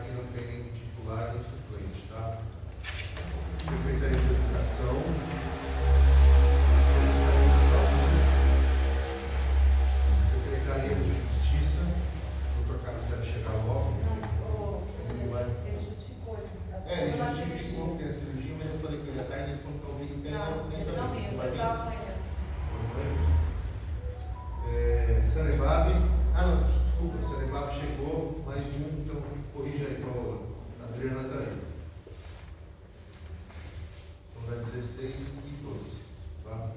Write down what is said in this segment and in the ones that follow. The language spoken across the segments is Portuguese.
que não tem nem titular nem suplente, tá? Secretaria de Educação, Secretaria de Saúde, Secretaria de Justiça. O Dr. Carlos deve chegar logo. Ele justificou. Ele justificou que tem a cirurgia, mas eu falei que ele ia estar e ele falou que talvez tenha. Sanebab, desculpa, Sanebab chegou, mais um, então corrija aí para a Adriana também. Então dá 16 e 12, tá?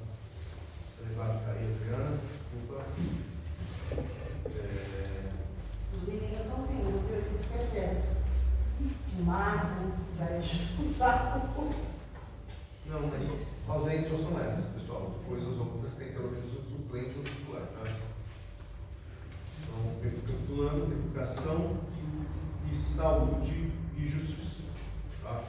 Sanebab está aí, Adriana, desculpa. Os meninos estão vindo, viu? Eles esqueceram. O Marco, vai encher o saco. Não, mas ausentes só são essas, pessoal. Depois as outras tem pelo menos um suplente ou titular, tá? Então, recapitulando, educação e saúde e justiça. Tá?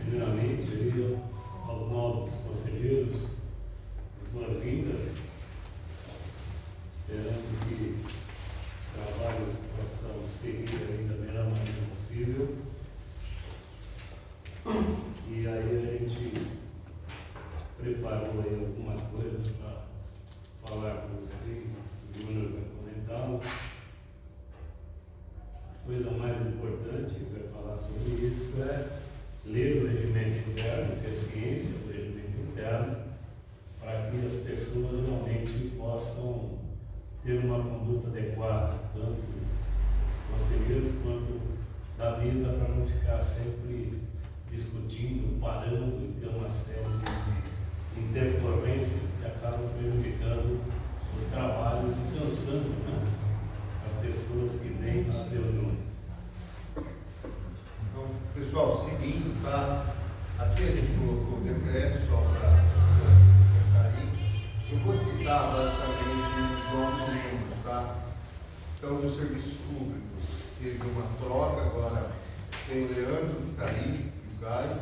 Primeiramente, aos novos conselheiros, boas-vindas, esperando que os trabalhos possam seguir aí da melhor maneira possível. E aí a gente preparou aí algumas coisas para falar com vocês, o Júnior vai comentá-las. A coisa mais importante que eu quero falar sobre isso é ler o regimento interno, que é ciência do regimento interno, para que as pessoas realmente possam ter uma conduta adequada, tanto conselheiros quanto da mesa, para não ficar sempre discutindo, parando e ter uma série de intercorrências que acabam prejudicando os trabalhos e cansando, né, as pessoas que vêm às reuniões. Então, pessoal, seguindo, tá? Aqui a gente colocou o decreto só para colocar aí. Eu vou citar basicamente os novos membros, tá? Então, dos serviços públicos, teve uma troca, agora tem o Leandro que está aí, o Caio.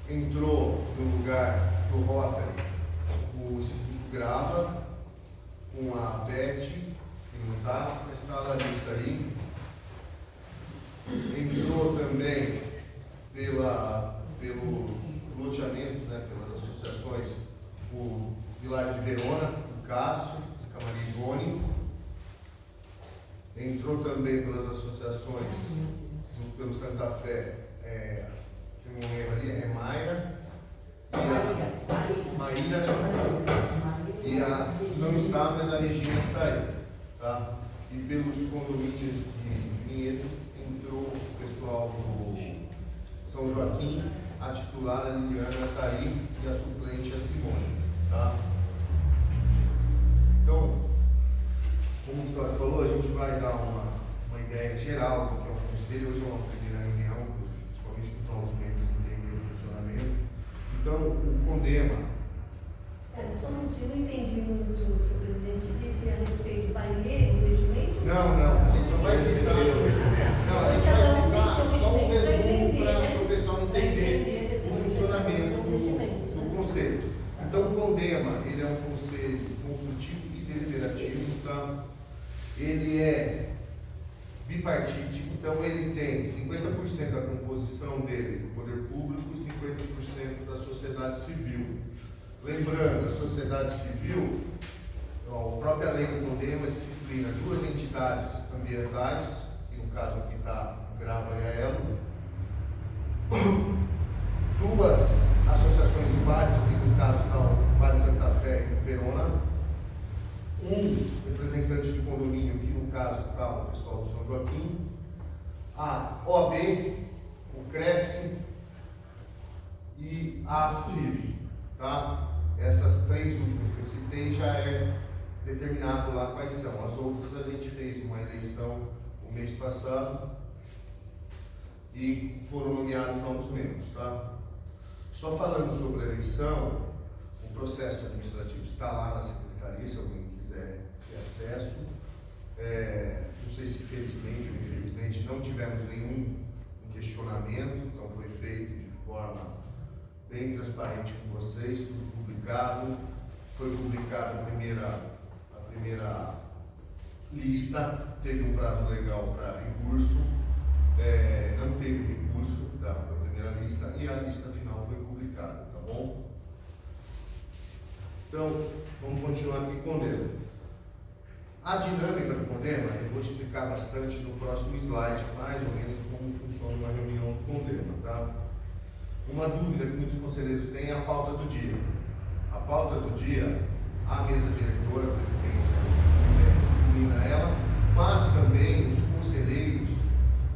Entrou no lugar do Rotary o Instituto Grava, com a Beth, que não está, mas está a Larissa aí. Entrou também pelos loteamentos, né, pelas associações, o Vilares de Verona, o Cássio, o Camaringoni. Entrou também pelas associações, pelo Santa Fé, que não lembro ali, é Mayra. Maíra, né? E não está, mas a Regina está aí. Tá? E pelos condomínios de Vinhedo, entrou o pessoal do São Joaquim, a titular, a Liliana, está aí, e a suplente, a Simone. Tá? Então, como o Vitória falou, a gente vai dar uma ideia geral do que é o conselho. Hoje é uma primeira reunião, principalmente para os novos membros entenderem o funcionamento. Então, o CONDEMA. Só não entendi muito o que o presidente disse a respeito. Vai ler o regimento? Não, a gente só vai citar. Não, a gente vai citar só um resumo para o pessoal entender o funcionamento do conselho. Então, o CONDEMA, ele é um conselho consultivo e deliberativo, tá? Ele é bipartítico, então ele tem 50% da composição dele do poder público e 50% da sociedade civil. Lembrando, a sociedade civil, a própria lei do CONDEMA disciplina duas entidades ambientais, que no caso aqui está o Grava e a Elo, duas associações de bairros, que no caso está o Vale de Santa Fé e o Verona, um representante de condomínio, que no caso está o pessoal do São Joaquim, a OAB, o Cresce e a CIV, tá? Essas três últimas que eu citei já é determinado lá quais são. As outras a gente fez uma eleição o mês passado e foram nomeados novos membros, tá? Só falando sobre a eleição, o processo administrativo está lá na secretaria, se alguém quiser ter acesso. Não sei se felizmente ou infelizmente não tivemos nenhum questionamento, então foi feito de forma bem transparente com vocês, tudo publicado. Foi publicada a primeira lista, teve um prazo legal para recurso, não teve recurso da primeira lista e a lista final foi publicada, tá bom? Então, vamos continuar aqui com o Condema. A dinâmica do Condema, eu vou explicar bastante no próximo slide, mais ou menos como funciona uma reunião do Condema, tá? Uma dúvida que muitos conselheiros têm é a pauta do dia. A pauta do dia, a mesa diretora, a presidência, disciplina ela, mas também os conselheiros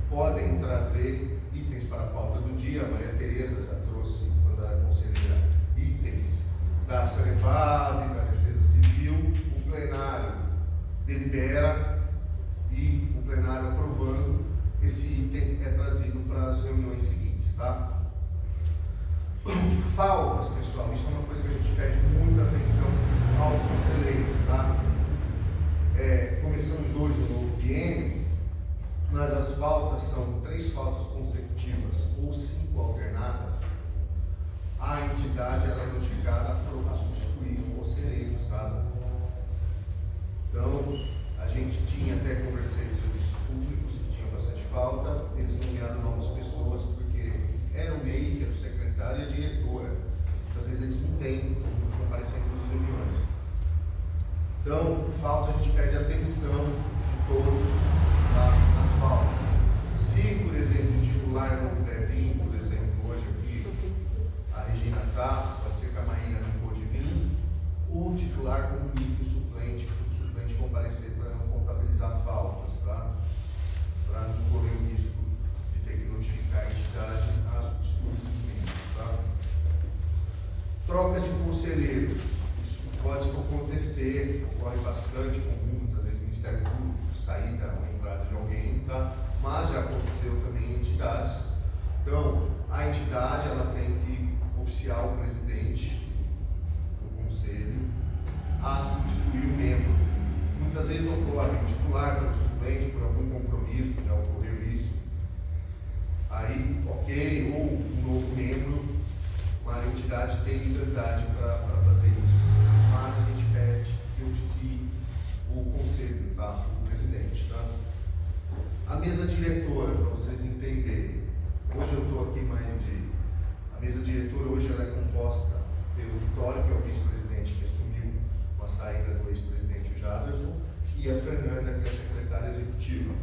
podem trazer itens para a pauta do dia. A Maria Tereza já trouxe, quando era conselheira, itens da Sanepab, da Defesa Civil. O plenário delibera e o plenário aprovando, esse item é trazido para as reuniões seguintes, tá? Faltas, pessoal, isso é uma coisa que a gente pede muita atenção aos conselheiros, tá? Começamos hoje o novo biênio, mas as faltas são 3 faltas consecutivas ou 5 alternadas. A entidade ela é notificada a substituir conselheiros, tá? Então, a gente tinha até conversei com os serviços públicos que tinham bastante falta, eles nomearam novas pessoas, porque era o MEI, que era o secretário e a diretora. Às vezes eles não têm como comparecer em todas as reuniões. Então, falta, a gente pede atenção de todos nas faltas. Se, por exemplo, o titular não puder vir, por exemplo, hoje aqui, a Regina está, pode ser que a Maíra não pôde vir, o titular comunica o suplente comparecer para não contabilizar faltas, tá? Para não correr o risco de ter que notificar a entidade a substituir os membros, tá? Trocas de conselheiros, isso pode acontecer, ocorre bastante comum, muitas vezes o Ministério Público, saída ou entrada de alguém, tá? Mas já aconteceu também em entidades. Então, a entidade ela tem que oficiar o presidente do conselho a substituir o membro. Muitas vezes ocorre o titular pelo suplente, por algum compromisso, já ocorreu isso. Aí, ok, ou um novo membro, uma entidade tem liberdade para fazer isso. Mas a gente pede que oficie o conselho, tá? O presidente, tá? A mesa diretora, para vocês entenderem. Hoje eu estou aqui mais de... A mesa diretora hoje ela é composta pelo Vitório, que é o vice-presidente que assumiu com a saída do ex-presidente Jaderson, e a Fernanda, que é a secretária executiva.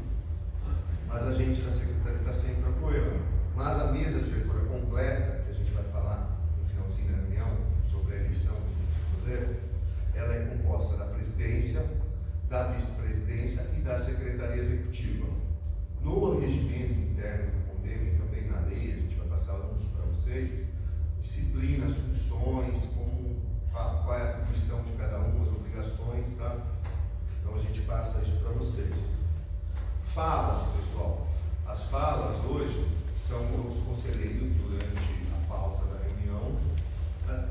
Mas a gente na secretaria está sempre apoiando. Mas a mesa diretora completa, que a gente vai falar no finalzinho da reunião, sobre a eleição que a gente vai fazer, ela é composta da presidência, da vice-presidência e da secretaria executiva. No regimento interno do Condema e também na lei, a gente vai passar alguns para vocês, disciplina, as funções, qual é a atribuição de cada uma, as obrigações, tá? Então a gente passa isso para vocês. Falas, pessoal. As falas hoje são os conselheiros durante a pauta da reunião, tá?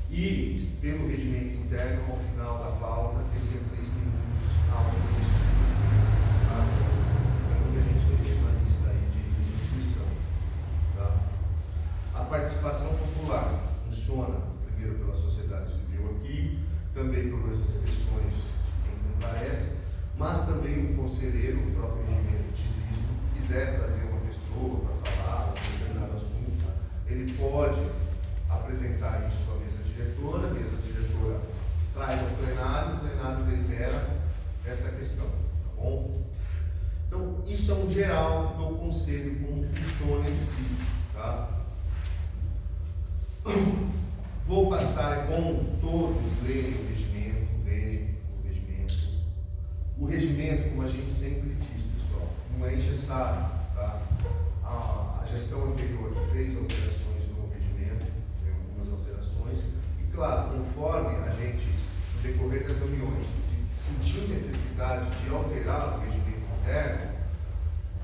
E pelo regimento interno, ao final da pauta, teria 3 minutos aos ministros inscritos, tá? Então que a gente deixa uma lista aí de inscrição, tá? A participação popular funciona primeiro pela sociedade civil aqui, também pelas inscrições de quem comparece, mas também o conselheiro, o próprio regimento diz isso, quiser trazer uma pessoa para falar um determinado assunto, ele pode apresentar isso à mesa diretora, a mesa diretora traz ao plenário, o plenário delibera essa questão, tá bom? Então, isso é um geral do conselho, como funciona em si, tá? Vou passar com todos lerem o regimento, O regimento, como a gente sempre diz, pessoal, não é engessado, tá? A gestão anterior fez alterações no regimento, tem algumas alterações, e claro, conforme a gente, no decorrer das reuniões, sentiu necessidade de alterar o regimento interno,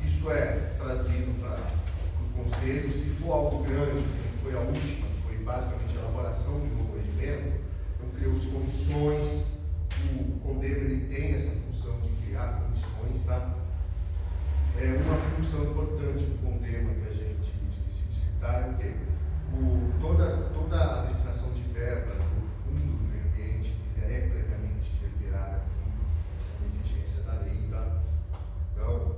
isso é trazido para o conselho. Se for algo grande, que foi a última, elaboração de um novo regimento, então criou-se comissões, o CONDEMA ele tem essa função de criar comissões, tá? Uma função importante do CONDEMA que a gente esqueci de citar é o quê? Toda a destinação de verba do Fundo do Meio Ambiente já é previamente deliberada aqui, essa é uma exigência da lei, tá? Então,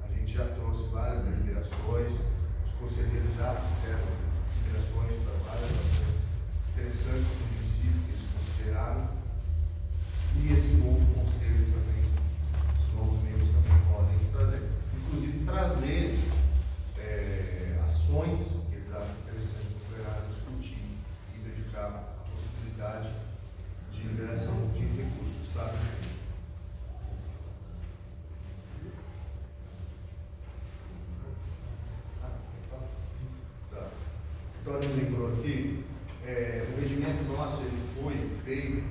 a gente já trouxe várias deliberações, os conselheiros já fizeram deliberações para várias ações interessantes do município que eles consideraram, e esse novo conselho também, os novos membros também podem trazer, inclusive trazer ações que eles acham interessantes no plenário discutir e verificar a possibilidade de liberação de recursos, tá? Então, ele lembrou aqui, o regimento nosso ele foi feito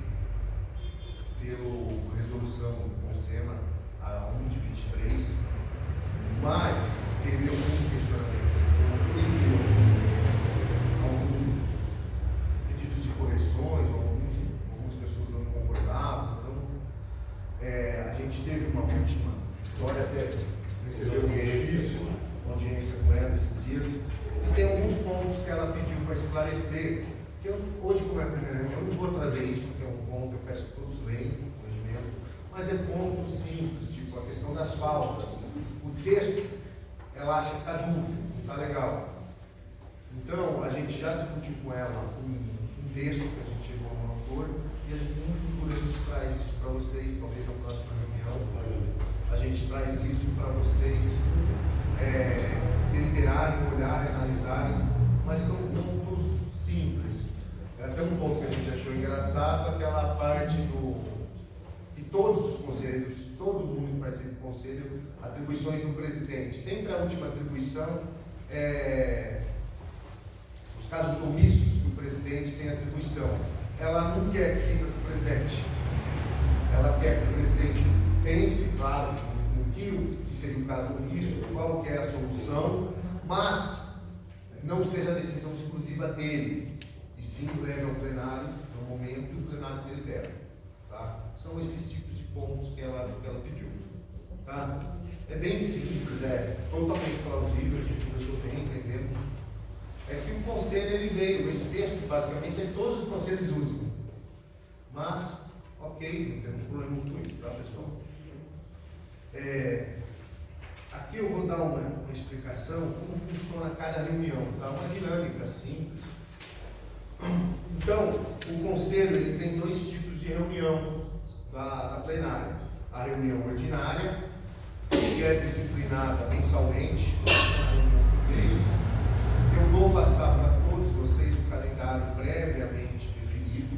pela resolução do CONSEMA a 1 de 23, mas teve alguns questionamentos, alguns pedidos de correções, algumas pessoas não concordavam, então a gente teve uma última vitória, até recebeu uma audiência com ela esses dias, e tem alguns pontos que ela pediu para esclarecer, que hoje, como é a primeira reunião, eu não vou trazer isso, que é um ponto que eu peço que todos leiam o regimento, mas é pontos simples, tipo a questão das faltas. O texto, ela acha que está dúvida, não está legal. Então, a gente já discutiu com ela um texto que a gente chegou a um acordo, e no futuro a gente traz isso para vocês, talvez na próxima reunião, a gente traz isso para vocês deliberarem, olharem, analisarem, mas são pontos simples. Até um ponto que a gente achou engraçado, aquela parte de todos os conselheiros, todo mundo que participa do conselho, atribuições do presidente. Sempre a última atribuição os casos omissos que o presidente tem atribuição. Ela não quer que fique com o presidente. Ela quer que o presidente pense, claro, no que seria um caso omisso, qual que é a solução, mas não seja a decisão exclusiva dele, e sim leve ao plenário no momento que o plenário delibera. Tá? São esses tipos de pontos que ela pediu. Tá? É bem simples, é totalmente plausível, a gente conversou bem, entendemos. É que o conselho ele veio, esse texto basicamente é que todos os conselhos usam. Mas, ok, não temos problemas com isso, tá pessoal? Aqui eu vou dar uma explicação como funciona cada reunião, tá? Uma dinâmica simples. Então, o conselho ele tem dois tipos de reunião da plenária. A reunião ordinária, que é disciplinada mensalmente, uma reunião por mês. Eu vou passar para todos vocês o calendário previamente definido,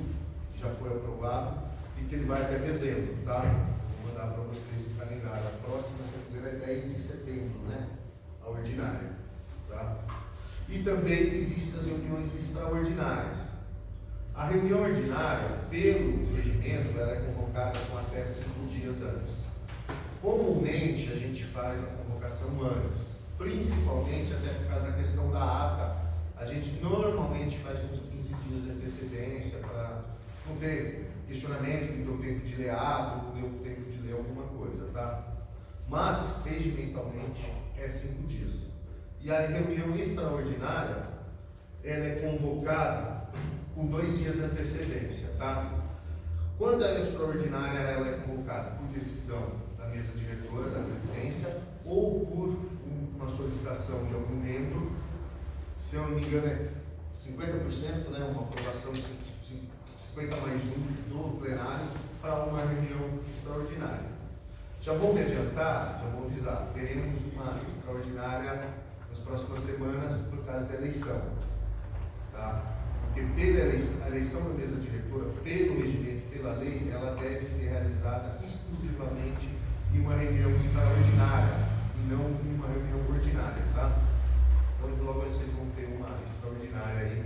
que já foi aprovado, e que ele vai até dezembro, tá? Vou mandar para vocês o calendário. A próxima segunda é 10 de setembro, né? A ordinária, tá? E também existem as reuniões extraordinárias. A reunião ordinária, pelo regimento, ela é convocada com até 5 dias antes. Comumente, a gente faz a convocação antes, principalmente até por causa da questão da ata. A gente normalmente faz uns 15 dias de antecedência para não ter questionamento, não deu tempo de ler ato, não deu tempo de ler alguma coisa, tá? Mas, regimentalmente, é 5 dias. E a reunião extraordinária, ela é convocada com 2 dias de antecedência, tá? Quando a extraordinária ela é convocada por decisão da mesa diretora, da presidência, ou por uma solicitação de algum membro, se eu não me engano é 50%, né? Uma aprovação de 50 mais 1 do plenário para uma reunião extraordinária. Já vou me adiantar, já vou avisar, teremos uma extraordinária nas próximas semanas por causa da eleição, tá? Porque pela eleição da mesa diretora, pelo regimento, pela lei, ela deve ser realizada exclusivamente em uma reunião extraordinária e não em uma reunião ordinária, tá? Então logo vocês vão ter uma extraordinária aí.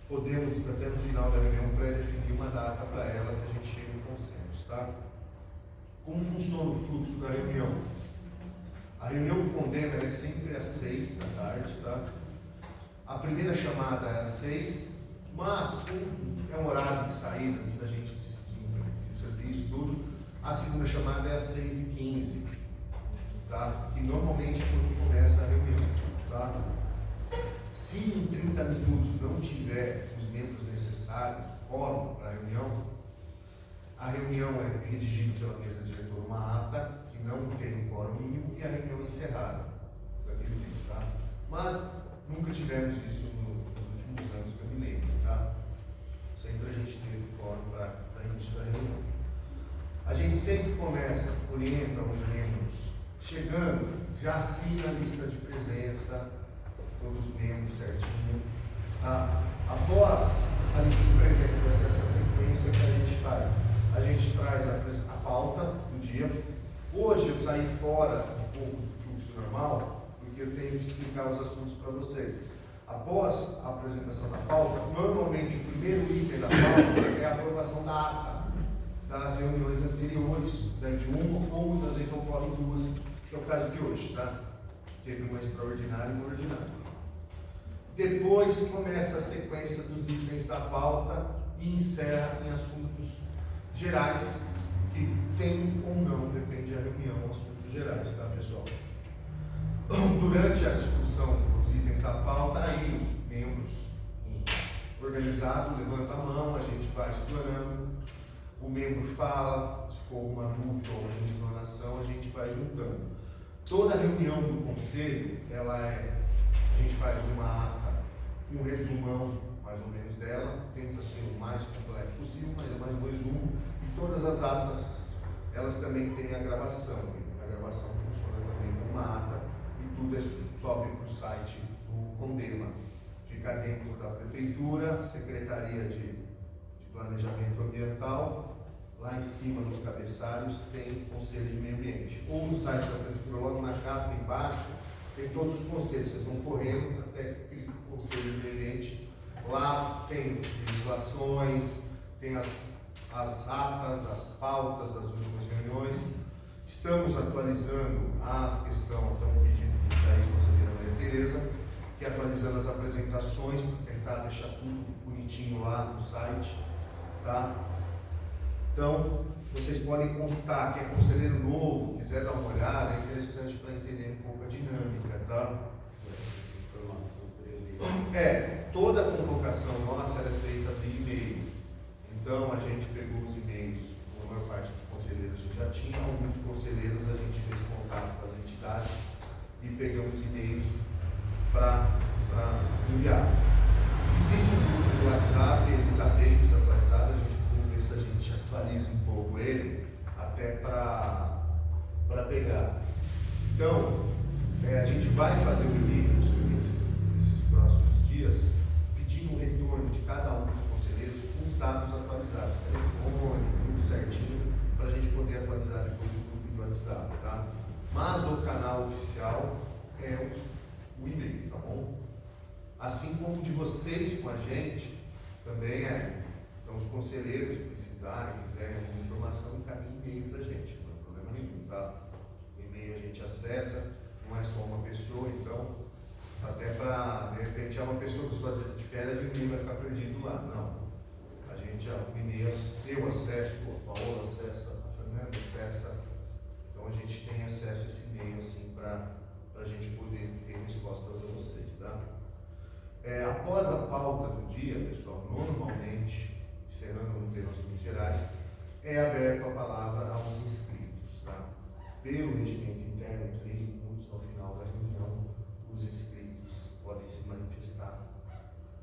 Podemos, até no final da reunião, pré-definir uma data para ela que a gente chegue em consenso, tá? Como funciona o fluxo da reunião? A reunião do CONDEMA é sempre às 6 da tarde, tá? A primeira chamada é às 6, Mas, como é um horário de saída, da gente decidindo o serviço, tudo, a segunda chamada é às 6h15, tá? Que normalmente é quando começa a reunião, tá? Se em 30 minutos não tiver os membros necessários, quórum para a reunião é redigida pela mesa diretora uma ata que não tem um quórum mínimo e a reunião é encerrada. Daquele mês, tá? Mas nunca tivemos isso nos últimos anos que eu me lembro, tá? Sempre a gente teve quórum para início da reunião. A gente sempre começa, orienta os membros, chegando, já assina a lista de presença, todos os membros certinho. Após a lista de presença, vai ser essa sequência que a gente faz. A gente traz a pauta do dia. Hoje eu saí fora um pouco do fluxo normal, porque eu tenho que explicar os assuntos para vocês. Após a apresentação da pauta, normalmente o primeiro item da pauta é a aprovação da ata das reuniões anteriores, né, de uma ou muitas vezes ocorrem duas, que é o caso de hoje, tá? Teve uma extraordinária e uma ordinária. Depois começa a sequência dos itens da pauta e encerra em assuntos gerais, que tem ou não, depende da reunião, assuntos gerais, tá, pessoal? Durante a discussão dos itens da pauta, aí os membros organizados levantam a mão, a gente vai explorando, o membro fala, se for alguma dúvida ou alguma explanação, a gente vai juntando. Toda reunião do conselho, a gente faz uma ata, um resumão mais ou menos dela, tenta ser o mais completo possível, mas é mais um resumo, e todas as atas, elas também têm a gravação funciona também como uma ata, e tudo sobe para o site do Condema, fica dentro da Prefeitura, Secretaria de Planejamento Ambiental, lá em cima nos cabeçalhos tem Conselho de Meio Ambiente, ou no site da Prefeitura, logo na capa embaixo, tem todos os conselhos, vocês vão correndo até aquele Conselho de Meio Ambiente. Lá tem legislações, tem as atas, as pautas das últimas reuniões. Estamos atualizando a questão, estamos pedindo para a ex-conselheira Maria Tereza, que é atualizando as apresentações, para tentar deixar tudo bonitinho lá no site, tá? Então, vocês podem constar que é conselheiro novo, quiser dar uma olhada, é interessante para entender um pouco a dinâmica, tá? Toda a convocação nossa era feita via e-mail. Então, a gente pegou os e-mails, a maior parte dos conselheiros a gente já tinha, alguns conselheiros a gente fez contato com as entidades e pegamos e-mails para enviar. Existe um grupo de WhatsApp, ele está bem desatualizado, a gente vamos ver se a gente atualiza um pouco ele, até para pegar. Então, a gente vai fazer um e-mail esses próximos dias, pedindo um retorno de cada um dos conselheiros com os dados atualizados, telefone, tudo certinho, para a gente poder atualizar depois o grupo de WhatsApp, tá? Mas o canal oficial é o e-mail, tá bom? Assim como de vocês com a gente, também é. Então, os conselheiros precisarem, quiserem alguma informação, encaminhem e-mail para a gente, não é problema nenhum, tá? O e-mail a gente acessa, não é só uma pessoa, então, até para, de repente, é uma pessoa que está de férias e o e-mail vai ficar perdido lá. Não. A gente, o e-mail, eu acesso, o Paulo acessa, a Fernanda acessa. Então, a gente tem acesso a esse e-mail, assim, para a gente poder ter respostas a vocês, tá? Após a pauta do dia, pessoal, normalmente, encerrando no tema assuntos gerais, é aberta a palavra aos inscritos, tá? Pelo regimento interno, em 3 minutos ao final da reunião, os inscritos podem se manifestar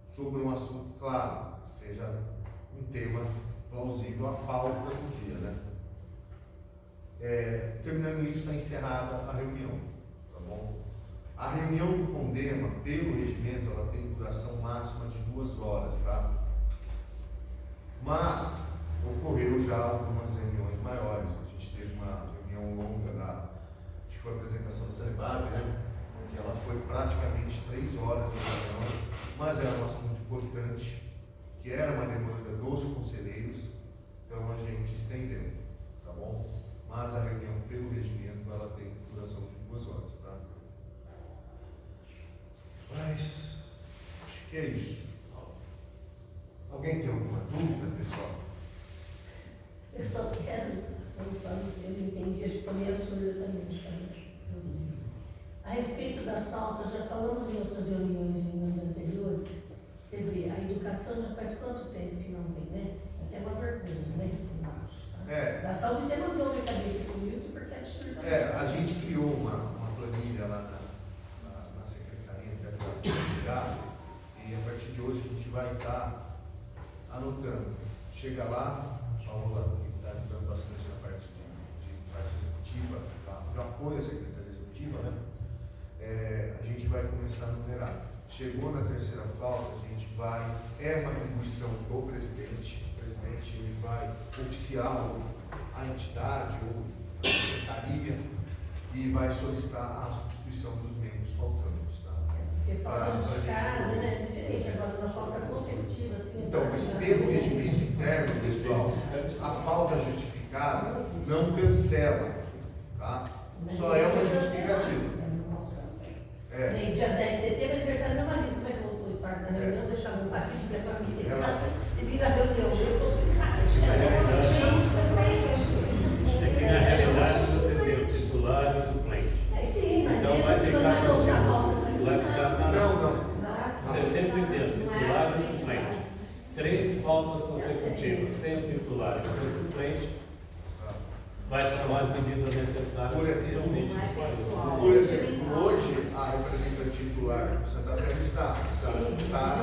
sobre um assunto claro, seja um tema plausível à pauta do dia, né? Terminando isso, está encerrada a reunião, tá bom? A reunião do Condema, pelo regimento, ela tem duração máxima de 2 horas, tá? Mas ocorreu já algumas reuniões maiores. A gente teve uma reunião longa acho que foi a apresentação da Sanebab, né? Que ela foi praticamente 3 horas de reunião, mas era um assunto importante, que era uma demanda dos conselheiros, então a gente estendeu, tá bom? Mas a reunião pelo regimento, ela tem duração de 2 horas, tá? Mas, acho que é isso. Alguém tem alguma dúvida, pessoal? Eu só quero, não sei se eu entendi, acho que também é surda também, a respeito das faltas, já falamos em outras reuniões anteriores, você vê, a educação já faz quanto tempo que não vem, né? Até uma vergonha, né? Da saúde até mandou minha cabeça comigo, porque é absurdo. A gente criou uma planilha lá na secretaria que é e a partir de hoje a gente vai estar anotando. Chega lá, a Paola está ajudando bastante na parte de parte executiva, de apoio à secretaria executiva, né? A gente vai começar a numerar. Chegou na terceira falta, a gente vai, uma atribuição do presidente, o presidente ele vai oficiar a entidade ou a secretaria e vai solicitar a substituição dos membros faltantes. Tá? Porque falta justificada, né? É diferente, agora uma falta consecutiva, assim. Então, mas pelo regimento interno, pessoal, a falta justificada não cancela, tá? Só é uma justificativa. Nem dia 10 de setembro, aniversário do meu marido, como é que eu vou estar na reunião, deixar meu marido para a família e vir na reunião, eu vou ficar. É que na realidade você tem o titular e o suplente. Sim, mas então vai ficar Não. Você sempre tem o titular e o suplente. 3 faltas consecutivas, sem o titular e sem o suplente, vai tomar a medida necessária. Por exemplo, hoje a representante titular do Santa Fé está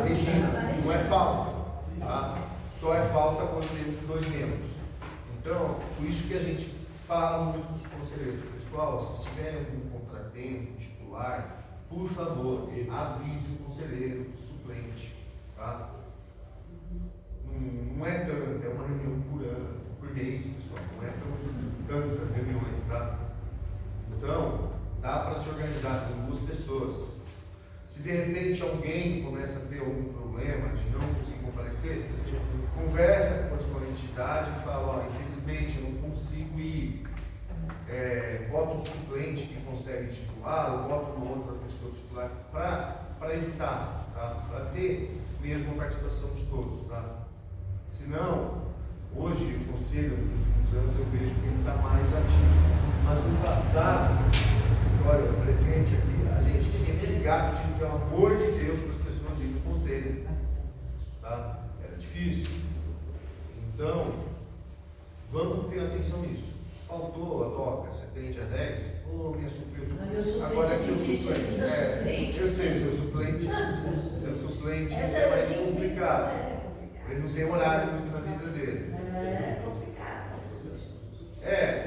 regindo, não é falta, tá? Só é falta quando temos 2 membros. Então, por isso que a gente fala muito para os conselheiros, pessoal, se tiverem algum contratempo titular, por favor, avise o conselheiro suplente, tá? Não é tanto, é uma reunião por ano, por mês, pessoal, não é tantas reuniões, tá? Então, dá para se organizar, são 2 pessoas. Se de repente alguém começa a ter algum problema de não conseguir comparecer, conversa com a sua entidade e fala, infelizmente eu não consigo ir, bota um suplente que consegue titular, ou bota uma outra pessoa titular, para evitar, tá? Para ter mesmo a participação de todos, tá? Senão, hoje o conselho, nos últimos anos, eu vejo que ele está mais ativo. Mas no passado, olha, presente aqui, a gente tinha que ligar pedindo, pelo amor de Deus, para as pessoas irem para o conselho. Tá? Era difícil. Então, vamos ter atenção nisso. Faltou a toca, você tem dia 10? Minha suplente. Agora é seu suplente. Eu sei, seu suplente. Seu suplente é mais complicado. Ele não tem horário muito na vida dele. É complicado.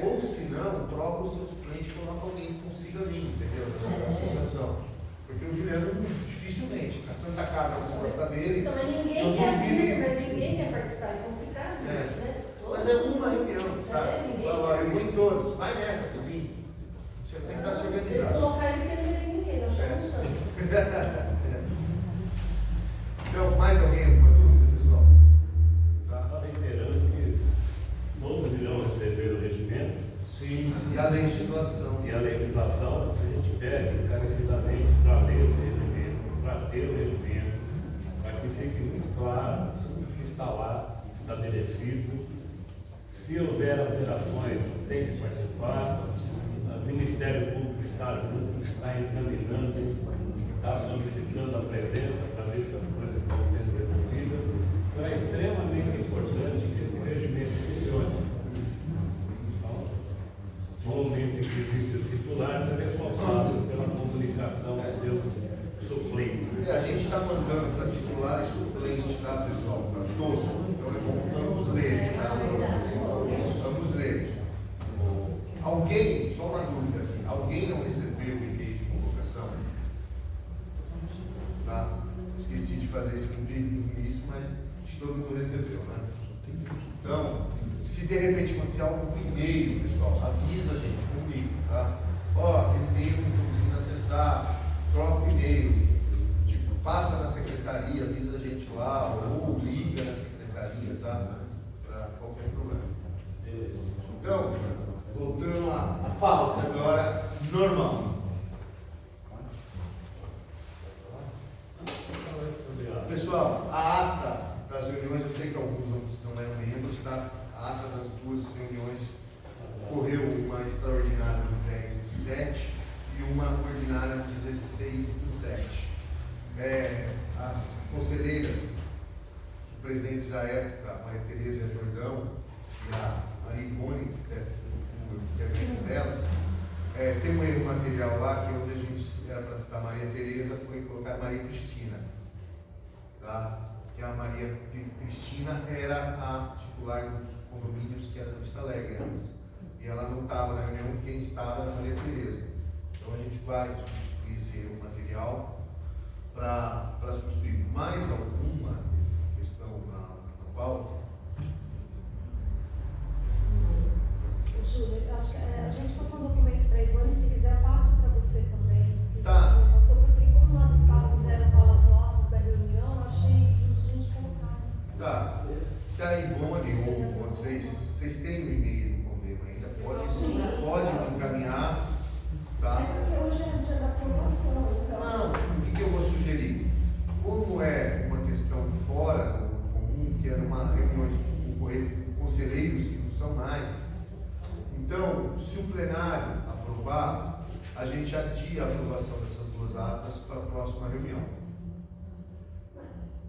Ou se não, troca o seu suplente e coloca alguém que consiga vir, entendeu? Na associação. Porque o Juliano, dificilmente, a Santa Casa nas costas dele. Então, mas ninguém quer vir, mas ninguém quer participar, é complicado isso, né? Mas é uma reunião, sabe? Eu vou em todos, vai nessa por mim. Você tem que estar se organizando. Colocar ele porque não tem ninguém, nós somos santos. Então, mais alguém? Alguma dúvida, pessoal? Tá? Só reiterando que todos irão receber o regimento. Sim, e a legislação. E a legislação, a gente pede encarecidamente para ler esse regimento, para ter o regimento, para que fique muito claro o que está lá estabelecido. Se houver alterações, tem que participar. O Ministério Público está junto, está examinando, está solicitando a presença para ver se as coisas estão sendo resolvidas. Então é extremamente importante que esse regimento funcione. Então, no momento em que existem os titulares, é responsável pela comunicação do seu suplente. A gente está mandando para titular e suplente, tá, pessoal? Para todos. Então é bom ambos lerem, tá? Ambos lerem. Alguém, só uma dúvida aqui, alguém não recebeu o e-mail de convocação? Tá? Esqueci de fazer esse no início, mas todo mundo recebeu, né? Então, se de repente acontecer algo com o e-mail, pessoal, avisa a gente, comigo, tá? Aquele e-mail não estou conseguindo acessar, troca o e-mail, tipo, passa na secretaria, avisa a gente lá, ou liga na secretaria, tá? Para qualquer problema. Então, voltando à pauta agora, normal. Pessoal, a ata das reuniões duas reuniões, ocorreu uma extraordinária no 10/7 e uma ordinária no 16/7. As conselheiras presentes à época, a Maria Tereza Jordão e a Maria Ivone, que deve ser o intervento delas, tem um erro material lá, que onde a gente era para citar Maria Tereza, foi colocar Maria Cristina. Tá? Que a Maria Cristina era a titular dos condomínios que era do Vista Alegre antes. E ela não estava na reunião, quem estava era a Maria Tereza. Então a gente vai substituir esse erro material para substituir mais alguma questão na pauta. Júlia, eu acho que a gente passou um documento para a Ivone, se quiser eu passo para você também. Tá. Porque como nós estávamos, eram falas nossas da reunião, eu achei justo a gente colocar. Tá. Se a Ivone ou vocês têm o e-mail do Condema ainda, pode encaminhar. Tá? Mas aqui hoje é o dia da aprovação, então. Não, o que eu vou sugerir? Como é uma questão fora do comum, que era uma reuniões com conselheiros que não são mais, então, se o plenário aprovar, a gente adia a aprovação dessas duas atas para a próxima reunião.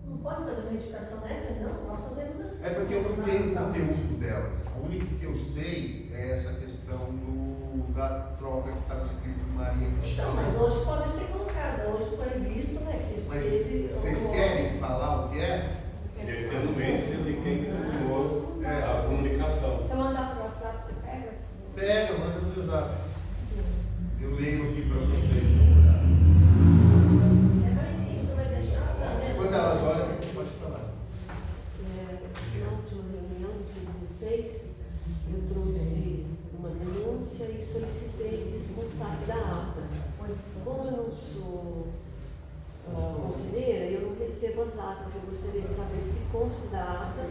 Não pode fazer uma indicação nessa, não? Nós fazemos assim. É porque eu não tenho o conteúdo delas. O único que eu sei é essa questão da troca que estava escrito Maria Cristina. Então, mas hoje pode ser colocada, hoje foi visto, né? Que Mas teve vocês querem falar o que é? Dependência de quem continuou a comunicação. Se eu mandar para o WhatsApp, você pega? Pega, manda no meu zap. Eu leio aqui para vocês. É mais simples, você vai deixar, né? Quando elas olham, pode falar. Na última reunião, dia 16, eu trouxe uma denúncia e solicitei que isso constasse da ata. Como eu não sou conselheira, eu não recebo as atas. Eu gostaria de saber se consta da ata.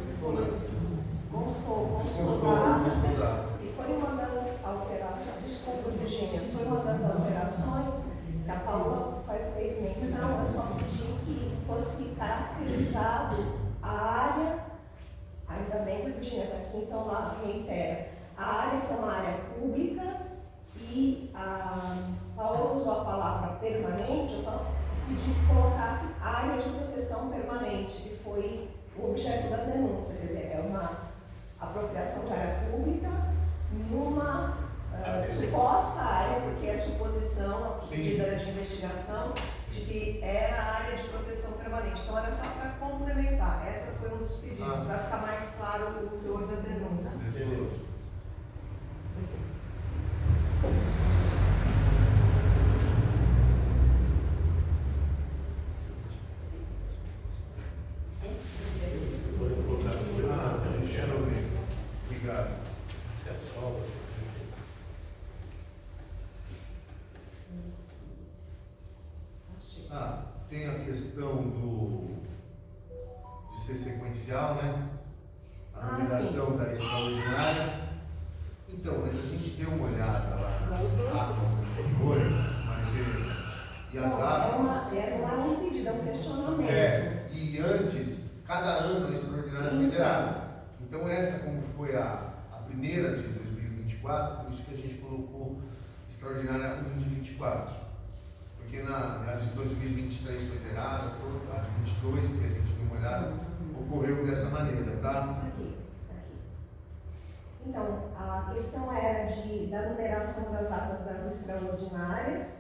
Constou Estudar. e foi uma das alterações, desculpa, Virginia, foi uma das alterações que a Paula fez menção. Eu só pedi que fosse caracterizado a área, ainda bem que a Virginia está aqui, então lá reitera, a área que é uma área pública e a Paula usou a palavra permanente, eu só pedi que colocasse área de proteção permanente, que foi o objeto da denúncia, quer dizer, é uma apropriação de área pública numa suposta área, porque é suposição, a medida de investigação, de que era a área de proteção permanente. Então era só para complementar, essa foi um dos pedidos, para ficar mais claro o teor da denúncia. Beleza. Foi colocado por Quero ver. Obrigado. Tem a questão de ser sequencial, né? A numeração da extraordinária. Então, mas a gente deu uma olhada lá nas atas anteriores, Maria Tereza, e as atas. Era um pedido, é um questionamento. E antes, cada ano a extraordinária foi zerada. Então, essa, como foi a primeira de 2024, por isso que a gente colocou extraordinária 1 de 24. Porque a de 2023 foi zerada, a de 22, que a gente deu uma olhada, ocorreu dessa maneira, tá? Aqui. Então, a questão era da numeração das atas das extraordinárias.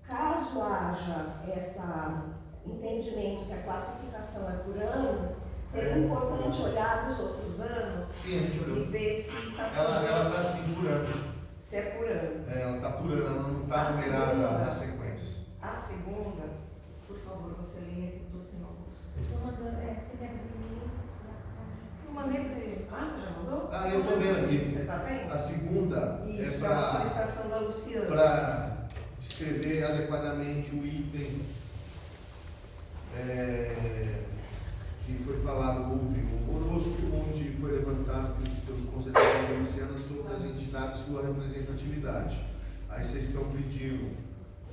Caso haja esse entendimento que a classificação é por ano, seria importante olhar nos outros anos. Sim, a gente olhou. E ver se está Ela está assim por ano. se é por ano. Ela está por ano, ela não está numerada na sequência. A segunda, por favor, você leia aqui do sinal. Estou mandando, você deve vir. Eu mandei para ele. Você já mandou? Eu estou vendo aqui. Você está vendo? A segunda Isso, é é uma solicitação da Luciana. para descrever adequadamente o item que foi falado onde foi levantado pelo conselheiro da Luciana sobre as entidades e sua representatividade. Aí vocês estão pedindo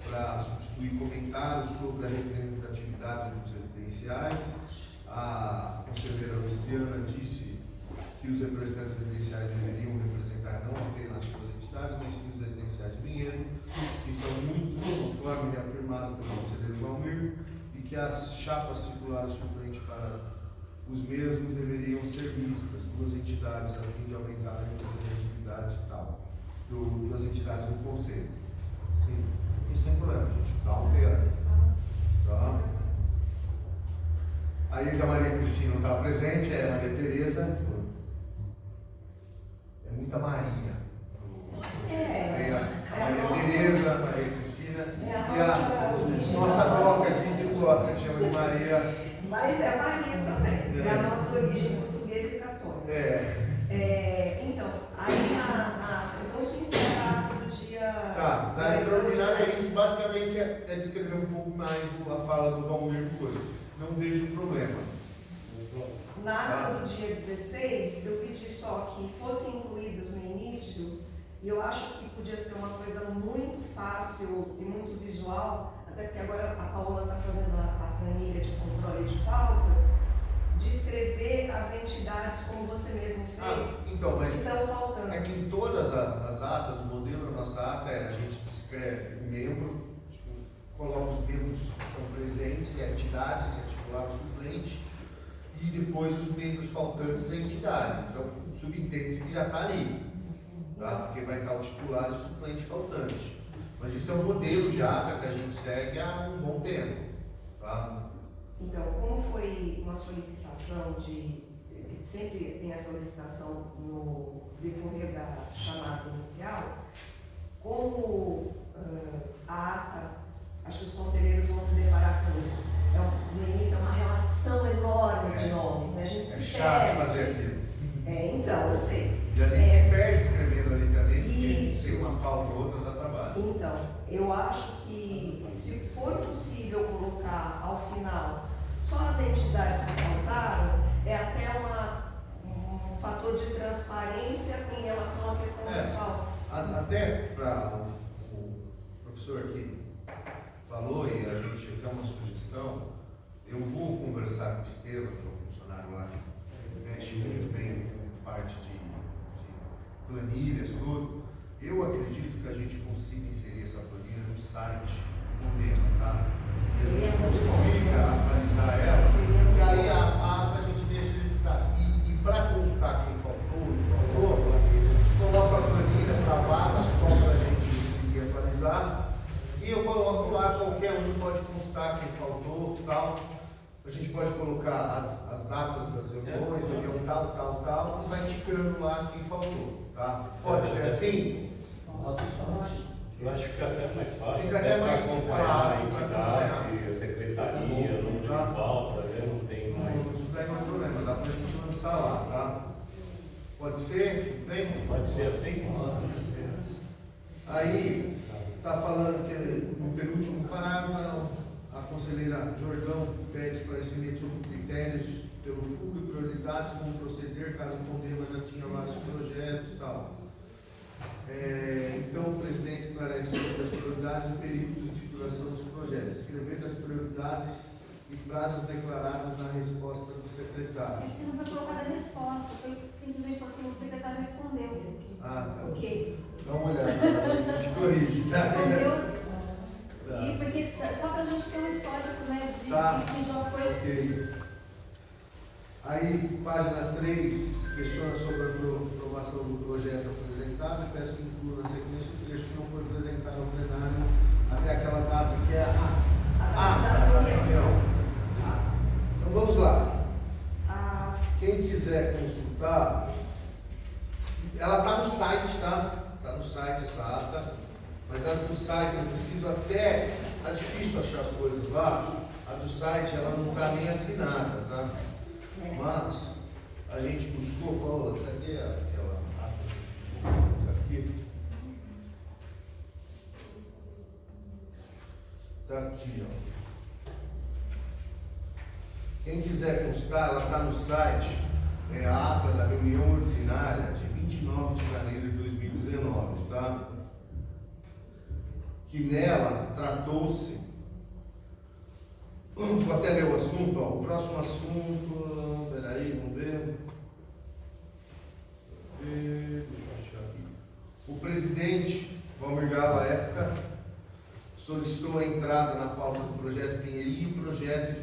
para substituir comentários sobre a representatividade dos residenciais. A conselheira Luciana disse que que os representantes residenciais deveriam representar não apenas suas entidades, mas sim os residenciais de Vinhedo, que são muito conforme reafirmado pelo conselheiro Valmir, e que as chapas titulares suplentes para os mesmos deveriam ser mistas, duas entidades, a fim de aumentar a representatividade e tal, das entidades do conselho. Sim, e sem problema, gente, dá um termo. Tá? Aí a Maria Cristina não está presente, é a Maria Tereza. É muita Maria. Tem a Maria Tereza, a Maria Cristina. E a nossa troca aqui que gosta, que chama de Maria. Mas é Maria também, é a nossa origem portuguesa e católica. Então, aí eu posso encerrar no dia. Tá, na extraordinária é isso, basicamente é descrever um pouco mais a fala do Valmir Coelho. Não vejo problema. Na ata do dia 16, eu pedi só que fossem incluídos no início, e eu acho que podia ser uma coisa muito fácil e muito visual, até porque agora a Paola está fazendo a planilha de controle de faltas, descrever as entidades como você mesmo fez, então, mas que estão faltando. é que em todas as atas, o modelo da nossa ata é a gente descreve o membro, coloca os membros que estão presentes, a entidade, se articular o suplente, e depois os membros faltantes da entidade. Então, subentende-se que já está ali, tá? Porque vai estar o titular e o suplente faltante. Mas isso é um modelo de ata que a gente segue há um bom tempo. Tá? Então, como foi uma solicitação sempre tem a solicitação no decorrer da chamada inicial, como a ata, acho que os conselheiros vão se deparar com isso. No início é uma relação enorme de nomes, né? A gente se chato perde. Fazer aquilo. Então, eu sei. E a gente se perde escrevendo ali também, porque Isso. tem uma falta ou outra, dá trabalho. Então, eu acho que se for possível colocar ao final só as entidades que faltaram, é até um fator de transparência em relação à questão das faltas. Até para o professor aqui falou, e a gente dá uma sugestão, eu vou conversar com o Estevam, que é um funcionário lá que mexe muito bem com parte de planilhas, tudo. Eu acredito que a gente consiga inserir essa planilha no site do tema, tá? E a gente consiga atualizar ela, que aí a gente deixa ele tá. E para constar quem faltou, coloca a planilha travada só para a gente conseguir atualizar. E eu coloco lá, qualquer um pode constar quem faltou, tal. A gente pode colocar as datas das reuniões, reunião tal, e vai ticando lá quem faltou, tá? Pode ser assim? Eu acho que fica até mais fácil. Fica até mais acompanhar a claro, entidade, a secretaria, o número de falta, não tem mais. Isso daí não é problema, dá pra gente lançar lá, tá? Pode ser? Bem? Pode ser assim? Aí, está falando que no penúltimo parágrafo, a conselheira Jordão pede esclarecimento sobre os critérios pelo fundo e prioridades, como proceder caso o Condema já tinha vários projetos e tal. Então, o presidente esclarece sobre as prioridades e períodos de duração dos projetos, escrevendo as prioridades e prazos declarados na resposta do secretário. É que não foi colocada a resposta, foi simplesmente assim, o secretário respondeu. Ah, tá. Ok. Dá uma olhada, a gente corrige, tá? Respondeu. E porque, só para a gente ter um histórico, né, de que já foi. Ok. Aí, página 3, questiona sobre a aprovação do projeto apresentado e peço que inclua na sequência o trecho que não foi apresentado ao plenário até aquela data que é a data da reunião. Então vamos lá. Quem quiser consultar, ela está no site, tá? Está no site essa ata, mas a do site eu preciso até. Está difícil achar as coisas lá. A do site ela não está nem assinada, tá? Mas a gente buscou, Paula, cadê aquela ata? Aqui. Está aqui, ó. Quem quiser constar, ela está no site, é a ata da reunião ordinária de 29 de janeiro de 2019, tá? Que nela tratou-se, vou até ler o assunto, ó, o próximo assunto, peraí, vamos ver.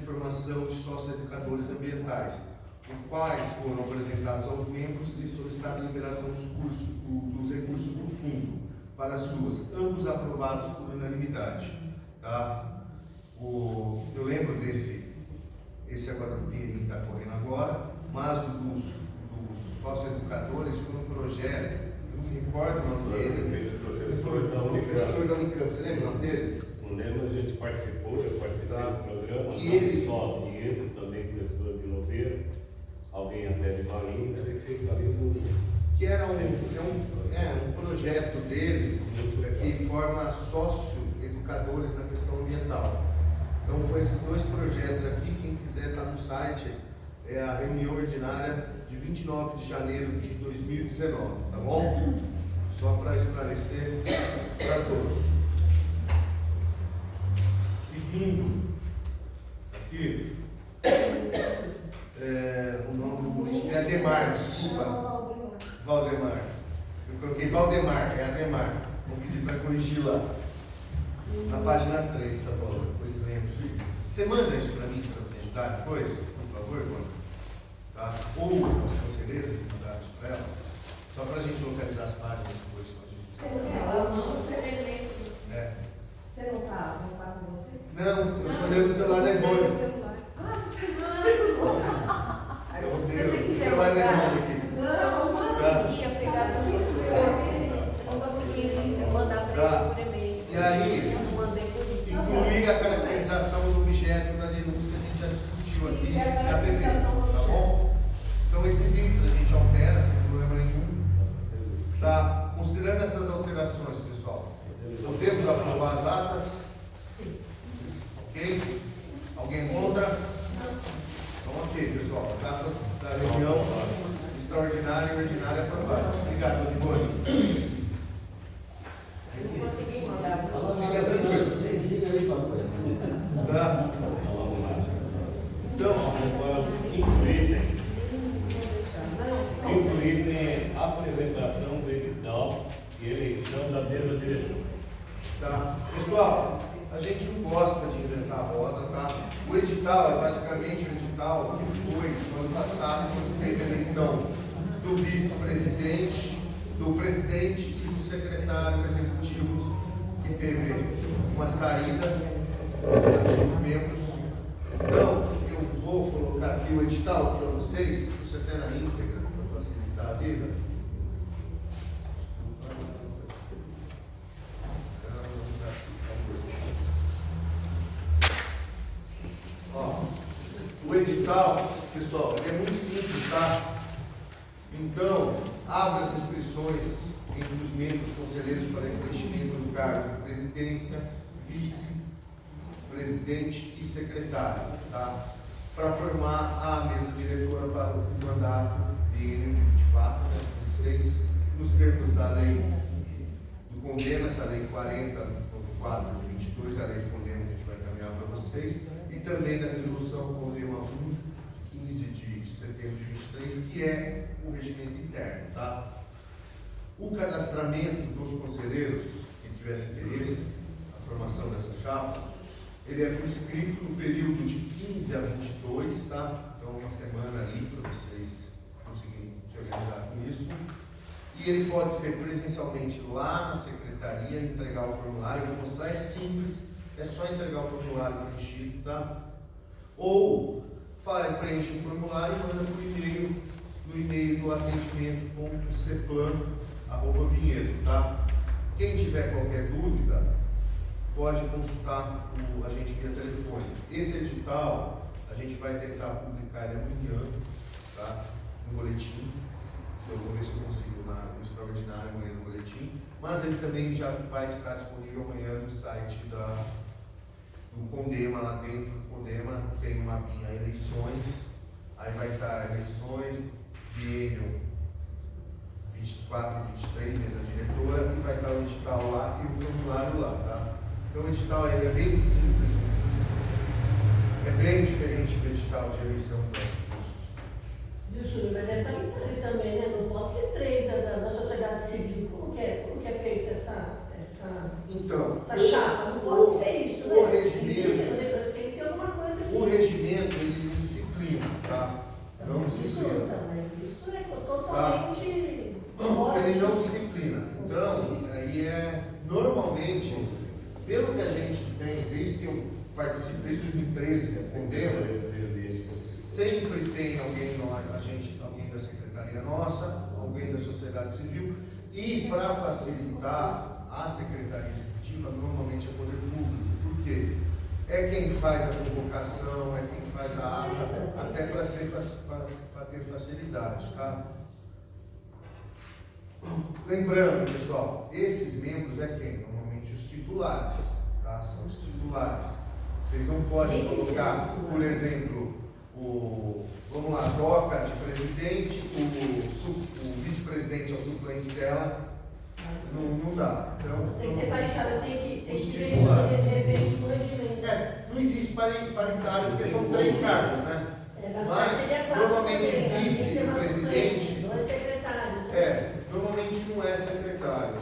formação de socioeducadores ambientais, os quais foram apresentados aos membros e solicitados a liberação dos recursos do fundo para as ruas, ambos aprovados por unanimidade. Tá? Eu lembro esse agora do Pinheirinho está correndo agora, mas o dos socioeducadores foi um projeto, eu não me recordo o nome dele, professor da Unicamp, você lembra o nome dele? Não lembro, a gente participou, eu participei Tá. do programa, Que não ele- só Diego, também pessoa de Louveira, alguém até de Valinhos, foi feito ali no... Que era um projeto dele que forma socioeducadores na questão ambiental. Então, foi esses dois projetos aqui. Quem quiser estar no site, é a reunião ordinária de 29 de janeiro de 2019, tá bom? Só para esclarecer para todos. Seguindo aqui, o nome do município é Ademar, desculpa. Valdemar. Eu coloquei Valdemar, é Ademar. Vou pedir para corrigir lá. Na página 3, tá bom? Depois lembro. Você manda isso para mim para me ajudar depois, por favor, mano? Tá? Ou as conselheiras que mandaram isso para ela. Só para a gente localizar as páginas depois. Você não está com você? Não, eu tô olhando o celular da Ivone. Ah, você Eu vou Se ter você o quiser celular da mandar. Ivone aqui. Não, não conseguia pegar no não conseguia mandar para ele por e-mail. E aí, Eu mandei por e-mail. incluir a caracterização do objeto da denúncia que a gente já discutiu aqui, Isso é a já bebeu, caracterização do tá objeto. bom? São esses itens, a gente altera sem problema nenhum. Tá? Considerando essas alterações, pessoal, podemos aprovar as atas? Ok? Alguém contra? Então, ok, pessoal, as atas da reunião extraordinária e ordinária aprovadas. Obrigado, Ivone. Não consegui mandar para o Fica tranquilo. Tá? Vamos lá. Então, Agora, o quinto item. O quinto item é apresentação do edital e eleição da mesa diretora. tá? Pessoal, a gente não gosta de inventar a roda, tá? O edital é basicamente o edital que foi no ano passado, quando teve a eleição do vice-presidente, do presidente e do secretário executivo, que teve uma saída dos membros. Então, eu vou colocar aqui o edital para vocês, para você ter na íntegra, para facilitar a vida. Ó, o edital, pessoal, ele é muito simples, tá? Então, abra as inscrições entre os membros conselheiros para investimento do cargo de presidência, vice-presidente e secretário, tá? Para formar a mesa diretora para o mandato biênio de 24, 26, nos termos da lei do CONDEMA, essa lei 40.4 de 22, a lei do CONDEMA que a gente vai encaminhar para vocês, e também da resolução CONDEMA 1, 15 de setembro de 23, que é o regimento interno, tá? O cadastramento dos conselheiros que tiverem interesse na formação dessa chapa, ele é por escrito no período de 15 a 22, tá? Então, uma semana ali para vocês conseguirem se organizar com isso. E ele pode ser presencialmente lá na secretaria, entregar o formulário. Eu vou mostrar, é simples, é só entregar o formulário preenchido, tá? Ou preenche o formulário e manda por e-mail, no e-mail do atendimento.ceplan@vinhedo, tá? Quem tiver qualquer dúvida, pode consultar a gente via telefone. Esse edital, a gente vai tentar publicar ele amanhã, tá? No boletim. Eu vou ver se eu consigo no extraordinário amanhã no boletim. Mas ele também já vai estar disponível amanhã no site do CONDEMA, lá dentro do CONDEMA tem uma mapinha eleições, aí vai estar eleições, biênio 24 e 23, mesa diretora, e vai estar o edital lá e o formulário lá, tá? Então o edital ele é bem simples, é bem diferente do edital de eleição do Viu, Júlio? Mas é paritário também, né? Não pode ser 3 da sociedade civil. Como que é feita essa Então, chapa? Não pode ser isso, né? o regimento- Tem que ter alguma coisa aqui. o regimento nossa, alguém da sociedade civil, e para facilitar a Secretaria Executiva, normalmente é o poder público. Por quê? É quem faz a convocação, é quem faz a ata, até para ter facilidade, tá? Lembrando, pessoal, esses membros é quem? Normalmente os titulares, tá? São os titulares. Vocês não podem colocar, por exemplo, vamos lá, troca de presidente, o vice-presidente ou suplente dela, não dá. Então, Tem que ser paritário, tem que ver isso no regimento. não existe paritário, porque são 3 cargos, né? Mas, normalmente, vice-presidente, 2 secretários. normalmente não é secretário,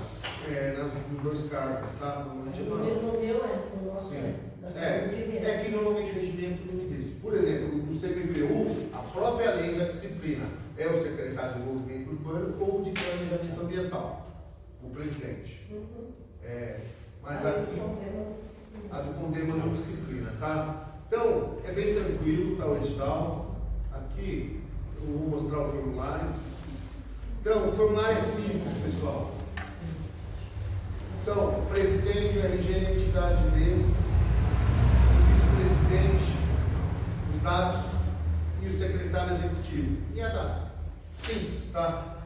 nos 2 cargos, tá? Normalmente No meu o nosso é que normalmente o regimento não existe. Por exemplo, no CMPU, a própria lei da disciplina é o secretário de desenvolvimento urbano ou de planejamento ambiental, o presidente. Mas aqui, a do Condema não disciplina, tá? Então, é bem tranquilo, tá, o edital. Aqui, eu vou mostrar o formulário. Então, o formulário é simples, pessoal. Então, o presidente, o RG, a entidade dele, o vice-presidente, os dados e o secretário executivo. E a data. Simples, tá?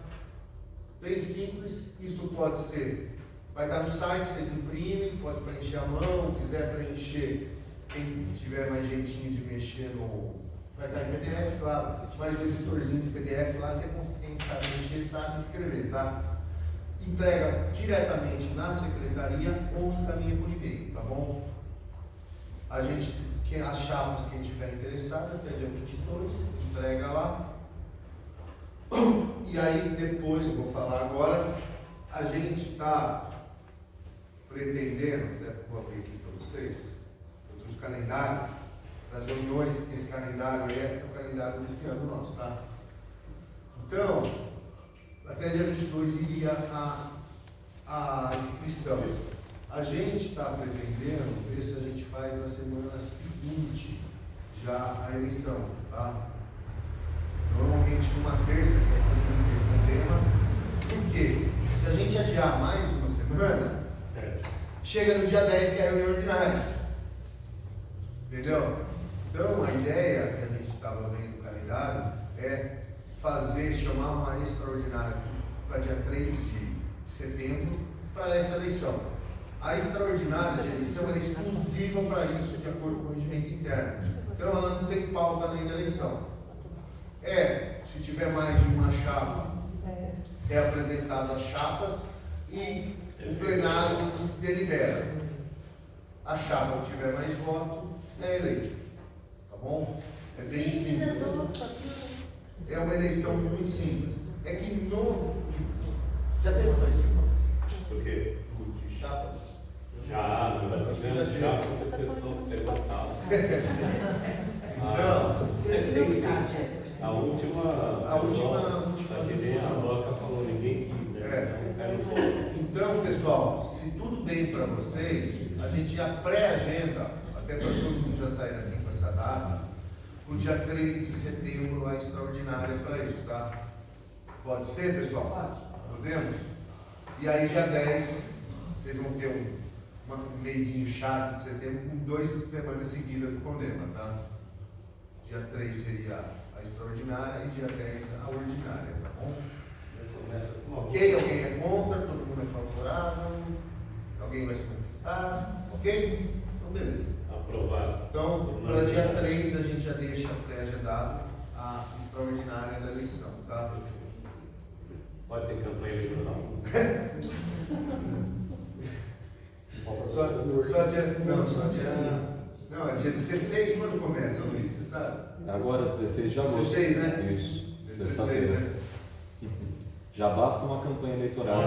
Bem simples. Isso pode ser, vai estar no site, vocês imprimem, pode preencher à mão, quiser preencher, quem tiver mais jeitinho de mexer vai estar em PDF, claro, mas o editorzinho de PDF lá, quem sabe mexer, sabe escrever, tá? Entrega diretamente na secretaria ou encaminha por e-mail, tá bom? As chapas, quem tiver interessado, até dia 22, entrega lá. E aí, depois, eu vou falar agora, a gente está pretendendo, até vou abrir aqui para vocês, outros calendários, das reuniões, esse calendário é o calendário desse ano nosso, tá? Então, até dia 22 iria a inscrição. A gente está pretendendo ver se a gente faz na semana seguinte já a eleição, tá? Normalmente numa terça, que é quando tem tema. Por quê? Se a gente adiar mais uma semana, chega no dia 10 que é a reunião ordinária. Entendeu? Então a ideia que a gente estava vendo no calendário é chamar uma extraordinária para dia 3 de setembro para essa eleição. A extraordinária de eleição é exclusiva para isso, de acordo com o regimento interno. Então ela não tem pauta além da eleição. Se tiver mais de uma chapa, é apresentado as chapas e o plenário delibera. A chapa que tiver mais voto é eleito. Tá bom? É bem simples. É uma eleição muito simples. É que já teve mais de uma. Por quê? De chapas? Já tivemos chapa, a pessoa pegou tal. A última que nem a Boca falou, ninguém quis, né? Então, pessoal, se tudo bem para vocês, a gente já pré-agenda, até para todo mundo já sair daqui com essa data, o dia 3 de setembro, a extraordinária para isso, tá? Pode ser, pessoal? Pode. Podemos? E aí, dia 10, vocês vão ter um mêsinho chato de setembro com 2 semanas seguidas do Condema, tá? Dia 3 seria a extraordinária e dia 10 a ordinária, tá bom? Ok? Alguém é contra? Todo mundo é favorável? Alguém vai se manifestar? Ok? Então, beleza. Aprovado. Então, para dia 3 a gente já deixa pré-agendado a extraordinária da eleição, tá? Pode ter campanha eleitoral? Não, é dia 16 quando começa, Luiz, você sabe? Agora, 16 de agosto. 16, né? Isso. 16, né? Já basta uma campanha eleitoral.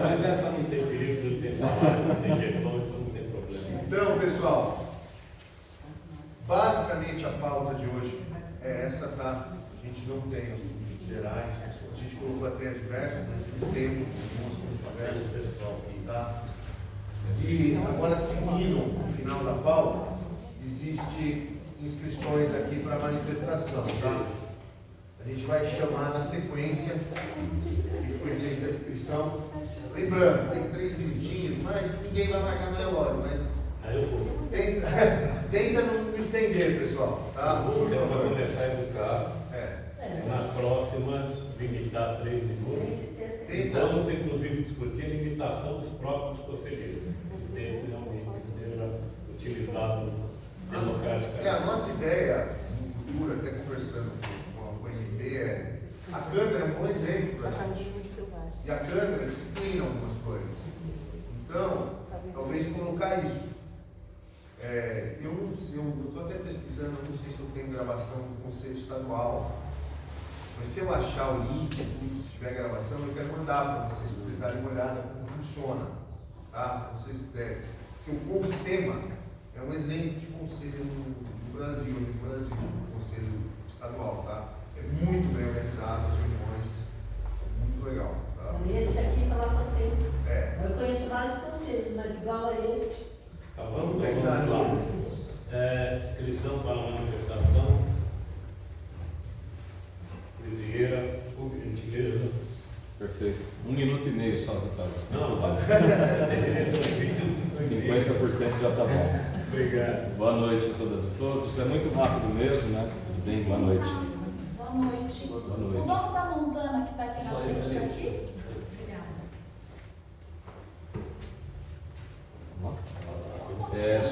Mas essa não tem perigo, não tem salário, não tem jeitão, então não tem problema. Então, pessoal, basicamente a pauta de hoje é essa, tá? A gente não tem assuntos gerais, a gente colocou até diversos, né? Temos assuntos diversos, pessoal, tá? E agora, seguindo o final da pauta, existe inscrições aqui para manifestação, tá? A A gente vai chamar na sequência que foi feita a inscrição. Lembrando, tem 3 minutinhos, mas ninguém vai marcar no relógio, mas Aí eu vou. tenta não estender, pessoal, tá? Vamos começar a educar. É. Nas próximas, limitar 3 minutos. Vamos, inclusive, discutir a limitação dos próprios conselheiros. Desde realmente seja utilizado democraticamente. A nossa ideia, no futuro, até conversando com a MP, é a Câmara é um bom exemplo para a gente. E a Câmara disciplina algumas coisas. Então, talvez colocar isso. Eu estou até pesquisando, não sei se eu tenho gravação do Conselho Estadual. Mas se eu achar o link, tudo, se tiver gravação, eu quero mandar para vocês darem uma olhada como funciona. Tá? Não sei se der. Porque o CONSEMA é um exemplo de conselho no Brasil, o Conselho Estadual. Tá? É muito bem organizado, as reuniões, é muito legal. Tá? Esse aqui falar para você. É. Eu conheço vários conselhos, mas igual a esse. Tá, vamos lá. Inscrição para a manifestação. Vieira, por gentileza. Perfeito. 1 minuto e meio só, Vitória. Não, pode ser. 50% já está bom. Obrigado. Boa noite a todas e todos. É muito rápido mesmo, né? Tudo bem? Boa noite. Boa noite. Boa noite. O dono da Montana que está aqui na frente está aqui?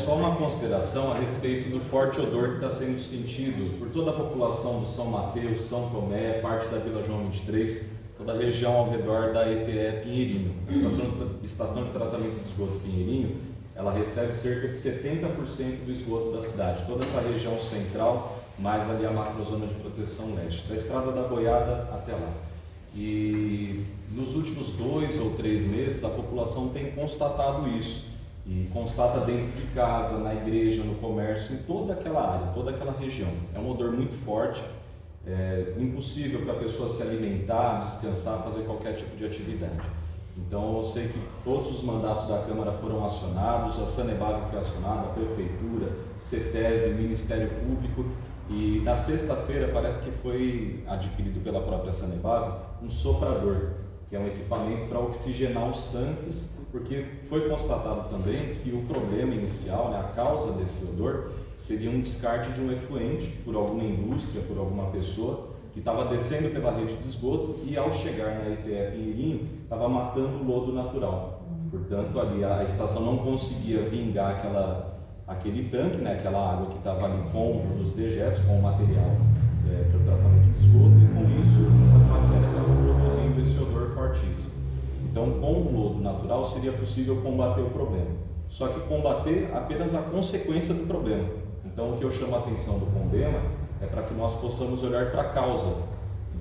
Só uma consideração a respeito do forte odor que está sendo sentido por toda a população do São Mateus, São Tomé, parte da Vila João 23, toda a região ao redor da ETE Pinheirinho. A estação de tratamento de esgoto Pinheirinho, ela recebe cerca de 70% do esgoto da cidade, toda essa região central, mais ali a macrozona de proteção leste, da Estrada da Boiada até lá. E nos últimos 2 ou 3 meses a população tem constatado isso. E constata dentro de casa, na igreja, no comércio, em toda aquela área, toda aquela região. É um odor muito forte, impossível para a pessoa se alimentar, descansar, fazer qualquer tipo de atividade. Então eu sei que todos os mandatos da Câmara foram acionados, a Sanebag foi acionada, a Prefeitura, CETESB, Ministério Público, e na sexta-feira parece que foi adquirido pela própria Sanebag um soprador, que é um equipamento para oxigenar os tanques, porque foi constatado também que o problema inicial, né, a causa desse odor, seria um descarte de um efluente por alguma indústria, por alguma pessoa, que estava descendo pela rede de esgoto e ao chegar na ETE Pinheirinho, estava matando o lodo natural. Portanto, ali a estação não conseguia vingar aquele tanque, né, aquela água que estava ali com os dejetos, com o material para o tratamento de esgoto, e com isso as bactérias estavam produzindo esse odor fortíssimo. Então, com o lodo natural seria possível combater o problema. Só que combater apenas a consequência do problema. Então, o que eu chamo a atenção do CONDEMA é para que nós possamos olhar para a causa.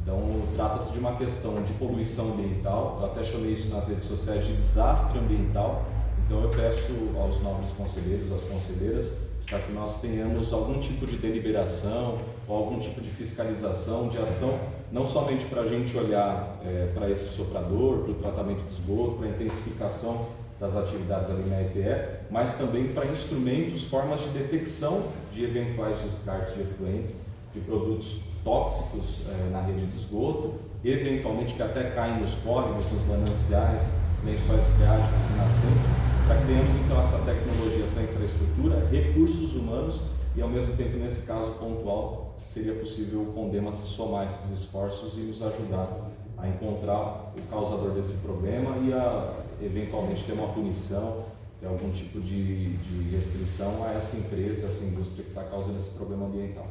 Então, trata-se de uma questão de poluição ambiental. Eu até chamei isso nas redes sociais de desastre ambiental. Então, eu peço aos nobres conselheiros, às conselheiras, para que nós tenhamos algum tipo de deliberação ou algum tipo de fiscalização, de ação, não somente para a gente olhar para esse soprador, para o tratamento de esgoto, para a intensificação das atividades ali na ETE, mas também para instrumentos, formas de detecção de eventuais descartes de efluentes, de produtos tóxicos na rede de esgoto, eventualmente que até caem nos córregos, nos mananciais, lençóis freáticos e nascentes, para que tenhamos então essa tecnologia, essa infraestrutura, recursos humanos e ao mesmo tempo, nesse caso pontual, seria possível o CONDEMA se somar a esses esforços e nos ajudar a encontrar o causador desse problema e a eventualmente ter uma punição, ter algum tipo de restrição a essa empresa, essa indústria que está causando esse problema ambiental.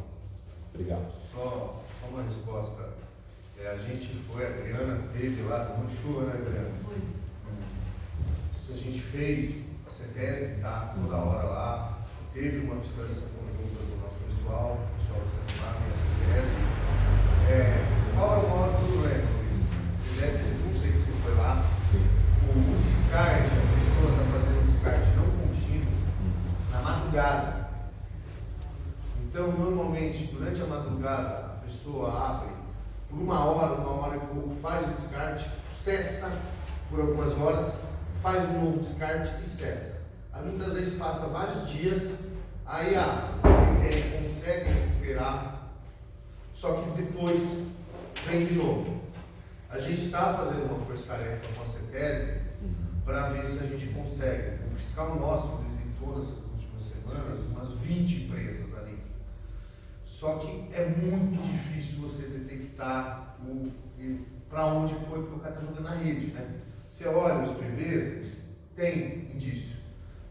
Obrigado. Só uma resposta. A gente foi, a Adriana teve lá, tomou chuva, né, Adriana? Isso a gente fez, a CETESB está toda hora lá, teve uma fiscalização conjunta do nosso pessoal da Sanepag e a CETESB. Qual é o maior problema, Luiz? Você deve ter, não sei que você foi lá. Sim. O descarte, a pessoa está fazendo um descarte não contínuo na madrugada. Então, normalmente, durante a madrugada, a pessoa abre por uma hora e pouco, faz o descarte, cessa por algumas horas, faz um novo descarte e cessa. Aí muitas vezes passa vários dias, aí a ETE consegue recuperar, só que depois vem de novo. A gente está fazendo uma força-tarefa com a CETESB para ver se a gente consegue. O fiscal nosso visitou nessas últimas semanas umas 20 empresas ali. Só que é muito difícil você detectar para onde foi, porque o cara está jogando na rede, né? Você olha os PVs, tem indício.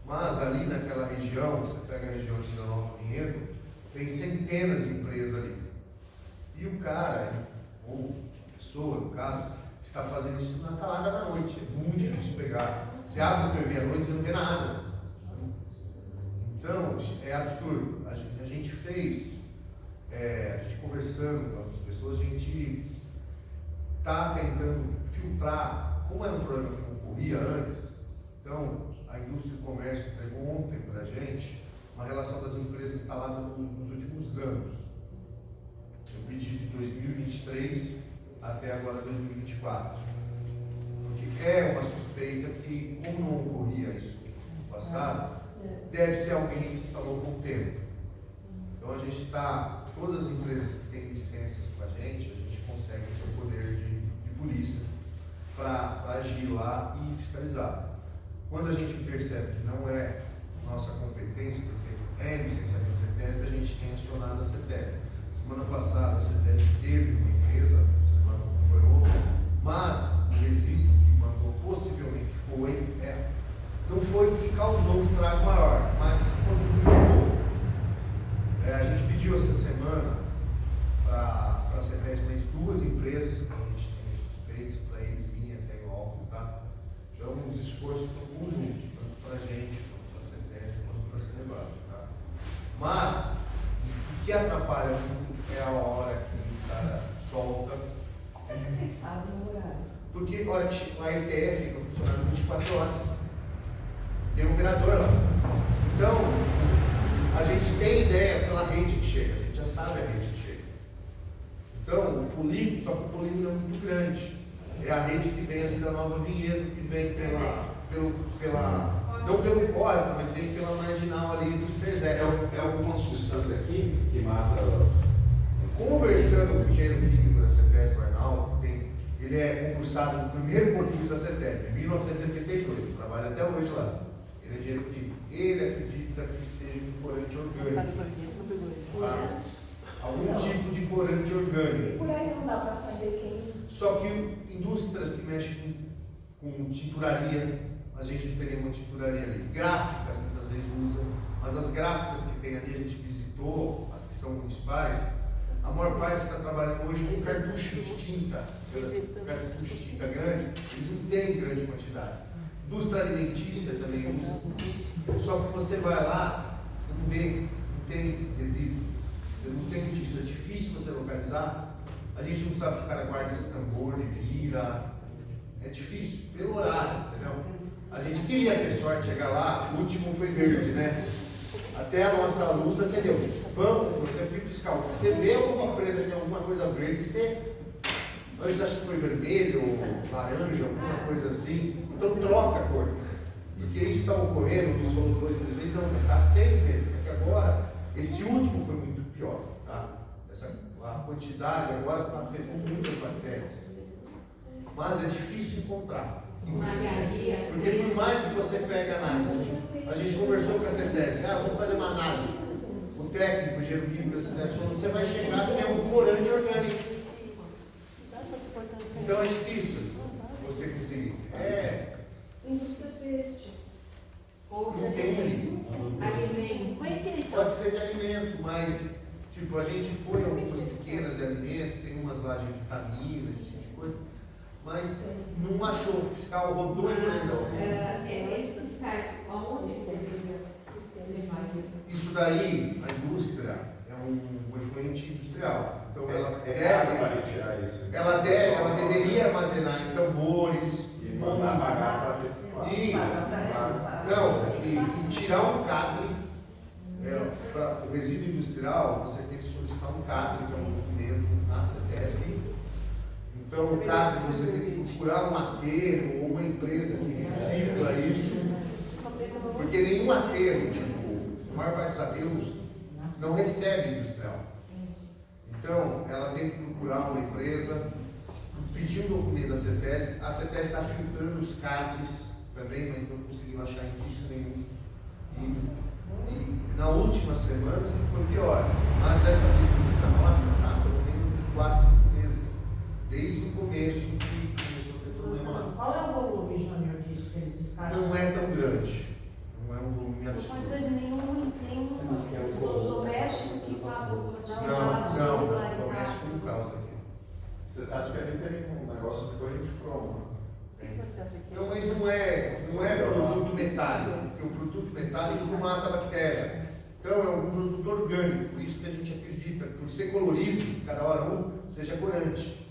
Mas ali naquela região, você pega a região de Vila Nova Vinhedo, tem centenas de empresas ali. E o cara, ou a pessoa, no caso, está fazendo isso na calada da noite. É muito difícil pegar. Você abre o PV à noite, você não vê nada. Então, é absurdo. A gente fez, a gente conversando com as pessoas, a gente está tentando filtrar, como era um problema que não ocorria antes. Então, a indústria e o comércio entregou ontem para a gente uma relação das empresas instaladas nos últimos anos. Eu pedi de 2023 até agora 2024. Porque é uma suspeita que, como não ocorria isso no passado, deve ser alguém que se instalou com o tempo. Então a gente está, todas as empresas que têm licenças com a gente consegue ter o poder de polícia para agir lá e fiscalizar. Quando a gente percebe que não é nossa competência, porque é licenciamento CETESB, a gente tem acionado a CETESB. Semana passada a CETESB teve uma empresa, você não acompanhou, mas o resíduo que mandou possivelmente não foi o que causou um estrago maior, mas contribuiu. A gente pediu essa semana para a CETESB mais 2 empresas que a gente tem suspeitos para eles irem até o álcool, tá? Então, os esforços estão conjuntos, tanto para a gente, quanto para a CETESB, quanto para a Cenebrado, tá? Mas, o que atrapalha muito é a hora que o cara solta. Como é que vocês sabem o horário? Porque, olha, a ETF fica funcionando 24 horas. Tem um operador lá. Então, a gente tem ideia pela rede que chega, a gente já sabe a rede que chega. Então, o polígono, só que o polígono é muito grande. É a rede que vem ali da Nova Vinhedo, que vem não pelo córrego, mas vem pela marginal ali dos desertos. É alguma substância química que mata. Conversando com o engenheiro químico da CETESB, Arnaldo, ele é concursado no primeiro concurso da CETESB, em 1972, ele trabalha até hoje lá. Ele é engenheiro químico. Ele acredita que seja um corante orgânico. Algum tipo de corante orgânico. Por aí não dá para saber quem. Só que indústrias que mexem com tinturaria, a gente não tem nenhuma tinturaria ali. Gráficas, muitas vezes usam, mas as gráficas que tem ali, a gente visitou, as que são municipais, a maior parte está trabalhando hoje com cartucho de tinta, cartucho de tinta grande, eles não têm grande quantidade. Indústria alimentícia também usa. Só que você vai lá, você não vê, não tem resíduo, você não tem disso, é difícil você localizar. A gente não sabe se o cara guarda esse tambor, ele vira. É difícil, pelo horário, entendeu? A gente queria ter sorte, chegar lá, o último foi verde, né? Até a nossa luz acendeu. Vamos, por tempo fiscal. Você vê alguma empresa que tem alguma coisa verde, você. Antes acho que foi vermelho ou laranja, alguma coisa assim. Então troca a cor. Porque isso está ocorrendo, isso falou 2, 3 vezes, não, mas está há 6 meses. Porque agora, esse último foi muito pior, tá? A quantidade agora afetou muitas bactérias. Mas é difícil encontrar. Porque por mais que você pegue a análise, a gente conversou com a CETESB, vamos fazer uma análise. O técnico, o engenheiro químico da CETESB falou, você vai chegar que é um corante orgânico. Então é difícil você conseguir. Indústria têxtil. Não tem ali. Alimento. Pode ser de alimento, mas tipo, a gente foi em algumas pequenas de alimento, tem umas lá de vitaminas, esse tipo de coisa, mas não achou. O fiscal rodou e prendeu. Esse descarte, aonde deveria levar? Isso daí, a indústria é um efluente industrial. Então ela deveria armazenar em tambores E mandar pagar para reciclar. E tirar um cadre. Para o resíduo industrial, você tem que solicitar um cadre, que é um documento na CETESB. Então, o cadre, você tem que procurar um aterro ou uma empresa que recicla isso. Porque nenhum aterro, a maior parte dos aterros não recebe industrial. Então, ela tem que procurar uma empresa, pedir um documento da CETESB. A CETESB está filtrando os CADs também, mas não conseguiu achar indício nenhum. E na última semana isso foi pior. Mas essa pesquisa nossa está pelo menos uns 4, 5 meses, desde o começo que começou a ter problema lá. Qual é o volume, Júnior, disso que eles descartam? Não é tão grande. Não é um volume Não pode absurdo. ser de nenhum doméstico que faça o Não, doméstico não causa aqui. Você sabe que ali tem um negócio de corrente croma. Não, mas não é produto metálico, porque o produto metálico não mata a bactéria. Então é um produto orgânico, por isso que a gente acredita, por ser colorido, cada hora seja corante.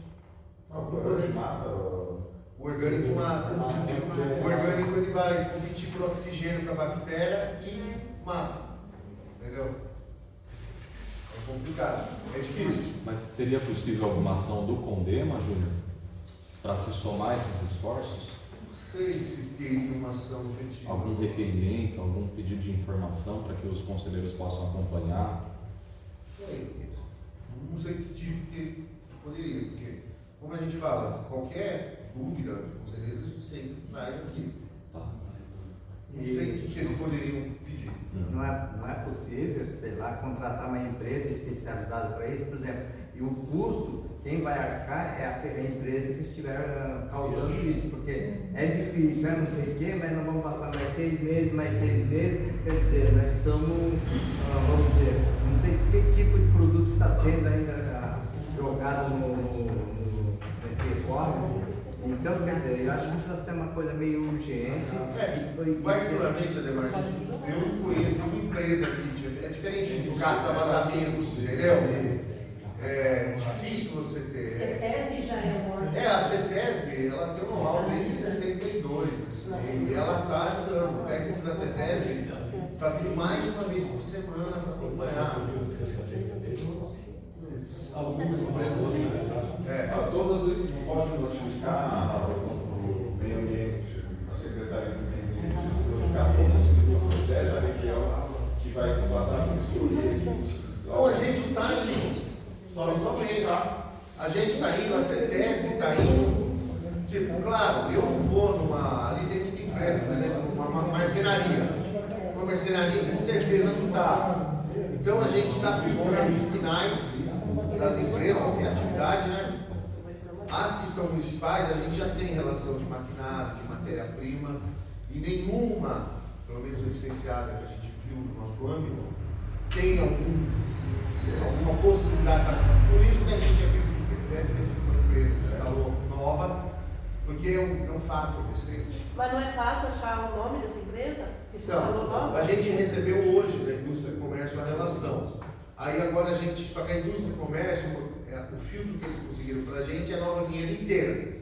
O corante mata. O orgânico mata. O orgânico ele vai competir por oxigênio para a bactéria e mata. Entendeu? É complicado, é difícil. Mas seria possível alguma ação do Condema, Júnior, para se somar esses esforços? Não sei se teria uma ação efetiva. Algum requerimento, algum pedido de informação para que os conselheiros possam acompanhar? Não sei que tipo que poderia, porque, como a gente fala, qualquer dúvida dos conselheiros a gente sempre traz aqui. Tá. Não sei o que eles poderiam pedir. Não é possível, sei lá, contratar uma empresa especializada para isso, por exemplo, e o custo, quem vai arcar é a empresa que estiver causando isso, porque é difícil, não sei o quê, mas nós vamos passar mais 6 meses, quer dizer, nós estamos, vamos dizer, não sei que tipo de produto está sendo ainda jogado nesse e-commerce. Então, quer dizer, eu acho que isso vai ser uma coisa meio urgente. Particularmente, Ademar, eu não conheço nenhuma empresa aqui, é diferente do caça-vazamentos, entendeu? É difícil você ter. CETESB já é um órgão. A CETESB, ela tem um know-how desde 72, e ela está ajudando. O técnico da CETESB está vindo mais de uma vez por semana para acompanhar. Algumas empresas sim. Todas podem notificar o meio ambiente, a Secretaria do Meio Ambiente, notificar todas as 10 a região que vai passar por vistoria aqui. Então a gente está indo, somente. A gente está indo, a CETESB está indo. Tipo, claro, eu não vou numa. Ali tem muita empresa, por exemplo, uma marcenaria. Uma marcenaria com certeza não dá. Então a gente está filtrando os quinais das empresas, que é atividade, né? As que são municipais, a gente já tem relação de maquinário, de matéria-prima, e nenhuma, pelo menos licenciada que a gente viu no nosso âmbito, tem alguma possibilidade. Por isso que a gente acredita que deve ter sido uma empresa que se instalou nova, porque é um fato recente. Mas não é fácil achar o nome dessa empresa que se instalou Então, nova? a gente recebeu hoje da indústria e comércio a relação. Aí agora a gente, só que a indústria e comércio, o filtro que eles conseguiram para a gente é a Nova Vinhedo inteira.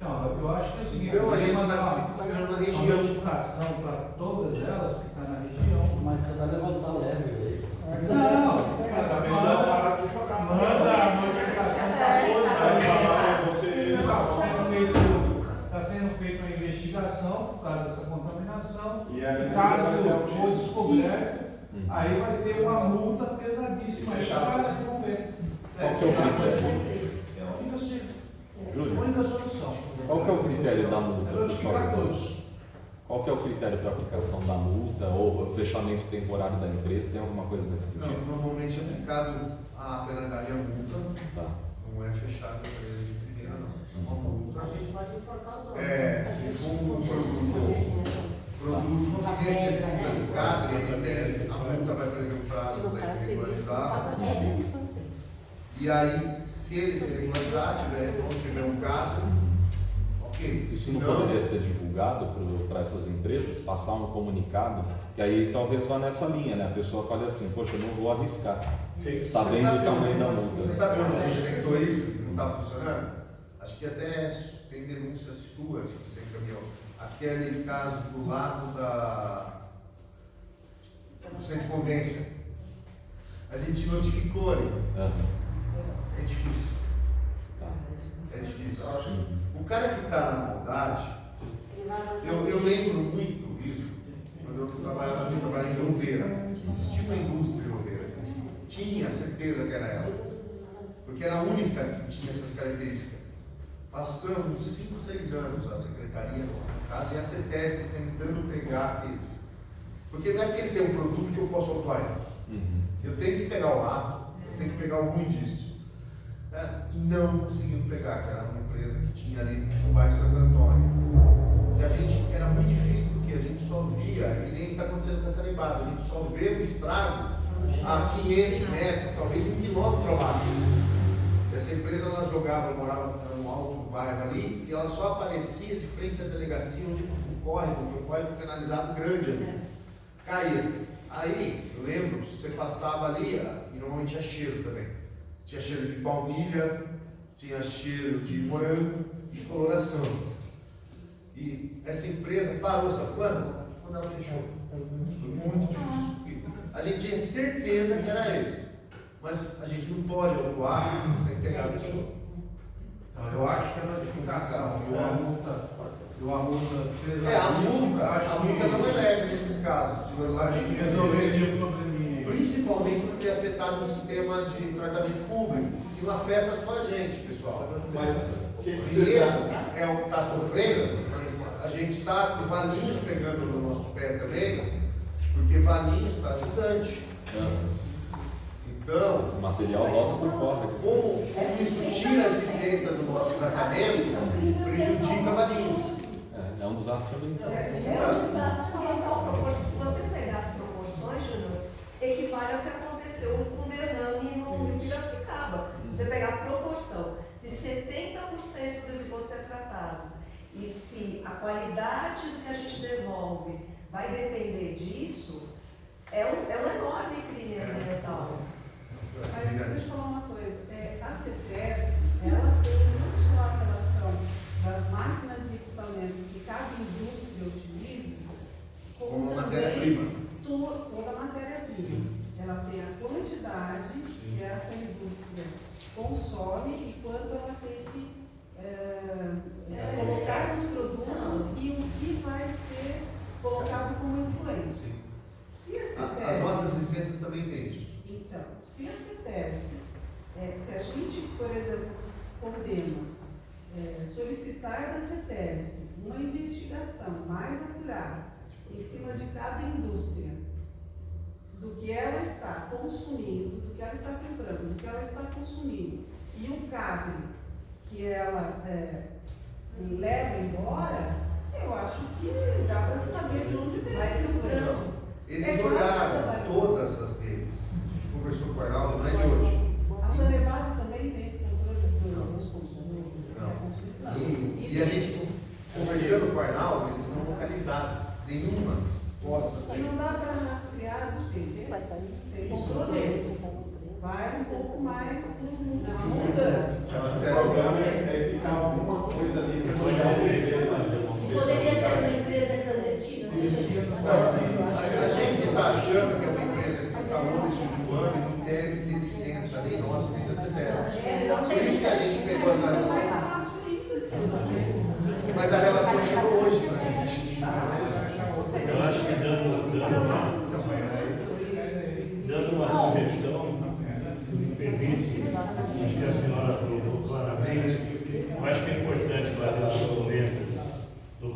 Não, eu acho que é o seguinte, então a gente está se encontrando na região. Uma notificação para todas elas que estão na região. Mas você vai levantar leve aí. Não, mas a pessoa para de jogar. Manda a notificação para todas. Está sendo feita uma investigação por causa dessa contaminação. E aí, caso for descoberto, aí vai ter uma multa pesadíssima. Aí vamos ver. Qual que é o critério? É a única solução. Qual que é o critério da multa? É notificar todos. Qual que é o critério para aplicação da multa ou fechamento temporário da empresa? Tem alguma coisa nesse sentido? Não, normalmente é aplicado a penalidade à multa. Tá. Não é fechado a empresa de primeira, não. É uma multa. A gente pode enforcar o dono. Se for um produto que necessita de cadre, a multa vai prever um prazo para ele regularizar. E aí, se ele se regularizar, não tiver um cadre, ok. Isso não poderia ser divulgado para essas empresas, passar um comunicado, que aí talvez vá nessa linha, né? A pessoa fale assim, poxa, eu não vou arriscar, sabendo o tamanho da multa. Você sabe onde a gente tentou isso, que não está funcionando? Acho que até tem denúncias suas que você encaminhou. Aquele caso do lado do centro de convivência. A gente notificou ali. É difícil. É difícil. O cara que está na maldade, eu lembro muito isso, quando eu trabalhava em Louveira. Existia uma indústria em Louveira, a gente tinha certeza que era ela. porque era a única que tinha essas características. Passamos 5, 6 anos a secretaria no caso e a CETESB tentando pegar eles. Porque não é porque ele tem um produto que eu posso atuar. Eu tenho que pegar o ato, eu tenho que pegar algum indício. Não conseguimos pegar, que era uma empresa que tinha ali no bairro Santo Antônio. E a gente, era muito difícil, porque a gente só via, que nem está acontecendo com essa Saribada, a gente só vê o estrago a 500 metros, talvez 1 quilômetro ao lado. Essa empresa, ela jogava, morava no alto do bairro ali, e ela só aparecia de frente à delegacia, onde o córrego canalizado grande ali. Caía. Aí, eu lembro, você passava ali, e normalmente tinha cheiro também. Tinha cheiro de baunilha, tinha cheiro de morango e coloração. E essa empresa parou, sabe quando? Quando ela fechou. Foi muito difícil. A gente tinha certeza que era eles, mas a gente não pode atuar sem pegar a pessoa. Eu acho que a notificação e a multa. A multa não é leve nesses casos. De lançamento de principalmente porque afetava o sistema de tratamento público, que não afeta só a gente, pessoal. Mas ele é o que está sofrendo, mas a gente está com Valinhos pegando no nosso pé também, porque Valinhos está distante. Então, esse material volta por fora. Como isso tira a eficiência do nosso tratamento, prejudica Valinhos. É um desastre ambiental. É um desastre ambiental. Se você pegar as proporções, Júnior, equivale ao que aconteceu com o derrame no Piracicaba. Se você pegar a proporção, se 70% do esgoto é tratado e se a qualidade que a gente devolve vai depender disso, é um enorme crime ambiental. Mas deixa eu falar uma coisa, a CETESB, ela tem não só a relação das máquinas e equipamentos que cada indústria utiliza, como matéria-prima. Toda a matéria-prima. Ela tem a quantidade que essa indústria consome e quanto ela tem que colocar nos produtos e o que vai ser colocado como influente. Se a CETESB, as nossas licenças também têm isso. Então, se a CETESB, se a gente, por exemplo, condena, solicitar da CETESB uma investigação mais apurada em cima de cada indústria, do que ela está consumindo, do que ela está comprando, do que ela está consumindo, e o cabre que ela leva embora, eu acho que dá para saber de onde vem esse filtrão. Eles olharam todas as deles. A gente conversou com o Arnaldo, não é de hoje. A Sanepar também tem esse controle dos consumidores. E a gente, conversando com o Arnaldo, eles não localizaram nenhuma possa E ser. não dá para rastrear os PVs sem controle. Vai um pouco mais na mudança. O problema é ficar alguma coisa ali para olhar o PV. Poderia ser uma empresa clandestina? A gente está achando que é uma empresa que se instalou nesse último ano e não deve ter licença nem nossa, nem da CETESB. Por isso que a gente pegou essa relação. Mas a relação chegou hoje para a gente. Eu acho que dando uma sugestão, se me permite, acho que a senhora colocou claramente, eu acho que é importante fazer um documento do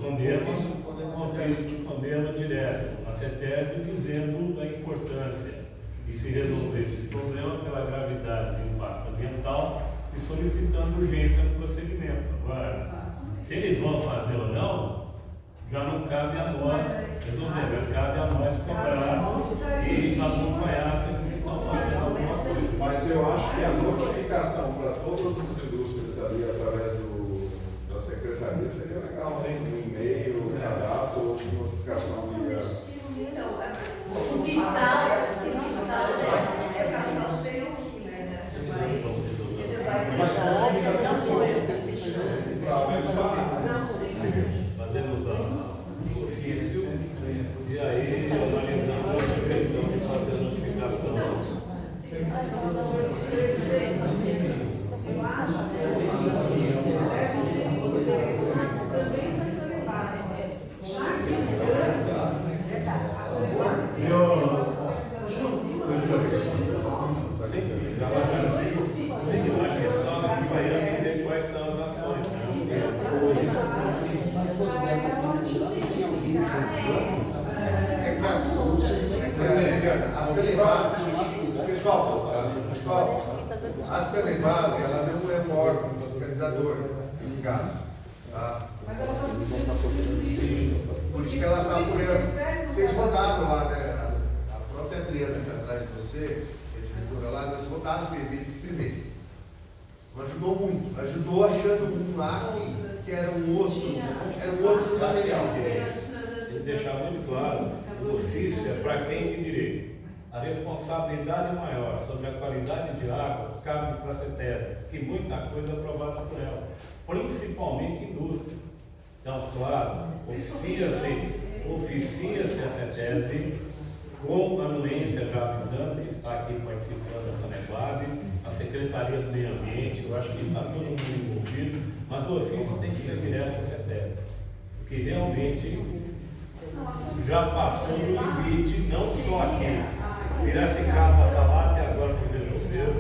condema direto, a CETESB dizendo da importância de se resolver esse problema pela gravidade do impacto ambiental e solicitando urgência no procedimento. Agora, se eles vão fazer ou não, já não cabe a nós resolver, mas cabe a nós cobrar e acompanhar se eles estão fazendo alguma coisa. Mas eu acho que a notificação para todas as indústrias ali através da secretaria seria legal, né? Um e-mail, um cadastro ou notificação via. O fiscal, Essa ação seria o killer, né? Você vai Fazemos o ofício e aí analisamos a questão de fazer a notificação. Eu acho A Celemab, pessoal, a Celemab, ela não é um órgão fiscalizador nesse caso. Tá? Por isso que ela está apoiando. Vocês rodaram lá, né? A própria Adriana que está atrás de você, que é diretora lá, eles rodaram o PV. Ajudou muito. Ajudou achando um lá que era um outro material. Ele deixar muito claro, o ofício é para quem tem direito. A responsabilidade maior sobre a qualidade de água cabe para a CETESB, que muita coisa é aprovada por ela, principalmente indústria. Então, claro, oficia-se a CETESB com anuência já avisando que está aqui participando da Sanebab, a Secretaria do Meio Ambiente, eu acho que está todo mundo envolvido, mas o ofício tem que ser direto à CETESB, porque realmente já passou do limite, não só aqui. Piracicaba está lá, até agora não resolveu.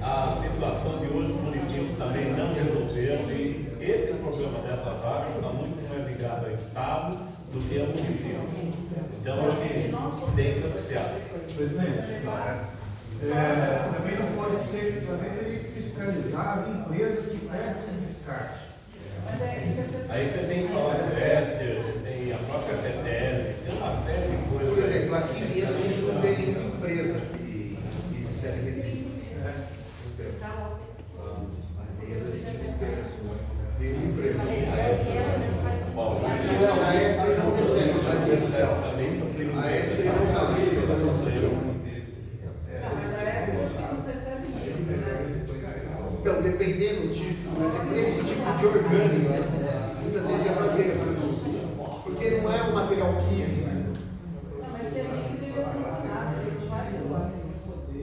A situação de outros municípios também não resolveram. E esse problema dessas áreas está muito mais ligado ao Estado do que ao município. Então, a gente tem que oficiar. Presidente, também não pode ser também fiscalizar as empresas que pegam esse descarte. Aí você tem só a Cester, você tem a própria CETESB, tem uma série de coisas. Por exemplo, aqui em Minas a gente não tem nenhuma empresa que recebe resíduos. Nenhuma empresa. A Estre não recebe, mas a Estre não está recebendo. Então, dependendo do tipo, mas esse tipo de orgânico, muitas vezes é matéria, porque não é um material químico.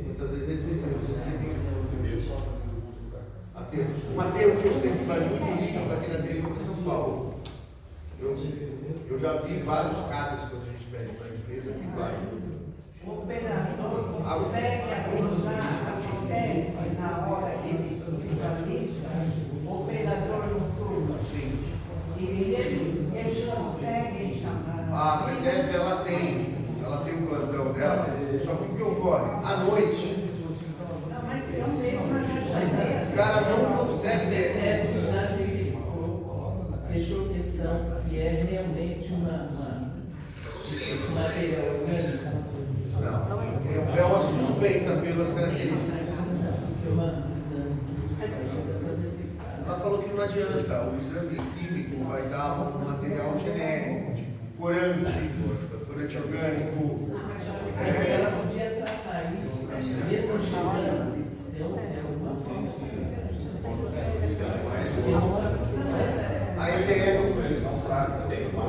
Muitas vezes eles recebem aterro. Um aterro que eu sei que vai muito líquido aqui na aterro em São Paulo. Eu já vi vários casos quando a gente pede para a empresa que vai. O operador consegue acusar a FISTEC na hora que ele fica lista, o operador noturno. Sim. E eles conseguem chamar. A CETESB ela tem um plantão dela, só que o que ocorre? À noite, Não, mas não sei se os caras não conseguem. Fechou questão que é realmente esse material orgânico. Não, é uma suspeita pelas características. Ela falou que não adianta, o exame químico vai dar um material genérico, tipo corante orgânico. Ela podia tratar isso, mesmo chegando, Deus é uma coisa. A ETE não trata, tem uma.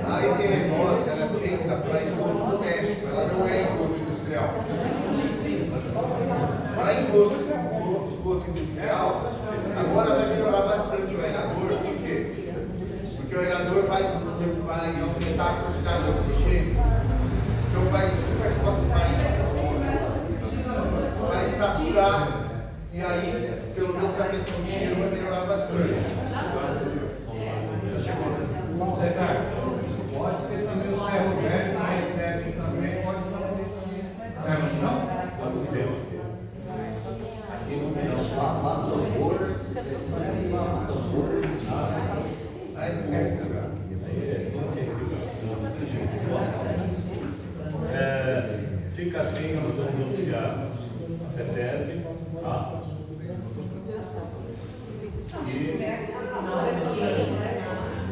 A ETE nossa, ela é feita para esgoto doméstico, ela não é esgoto industrial. Para esgoto industrial, agora vai melhorar bastante o aerador, por quê? Porque o aerador vai aumentar a quantidade de oxigênio, então vai saturar, e aí, pelo menos a questão de cheiro vai melhorar bastante. Zé Carlos, pode ser também os ferroviários que recebem também, pode não. Não? Fica assim, nós vamos anunciar a CETESB, tá?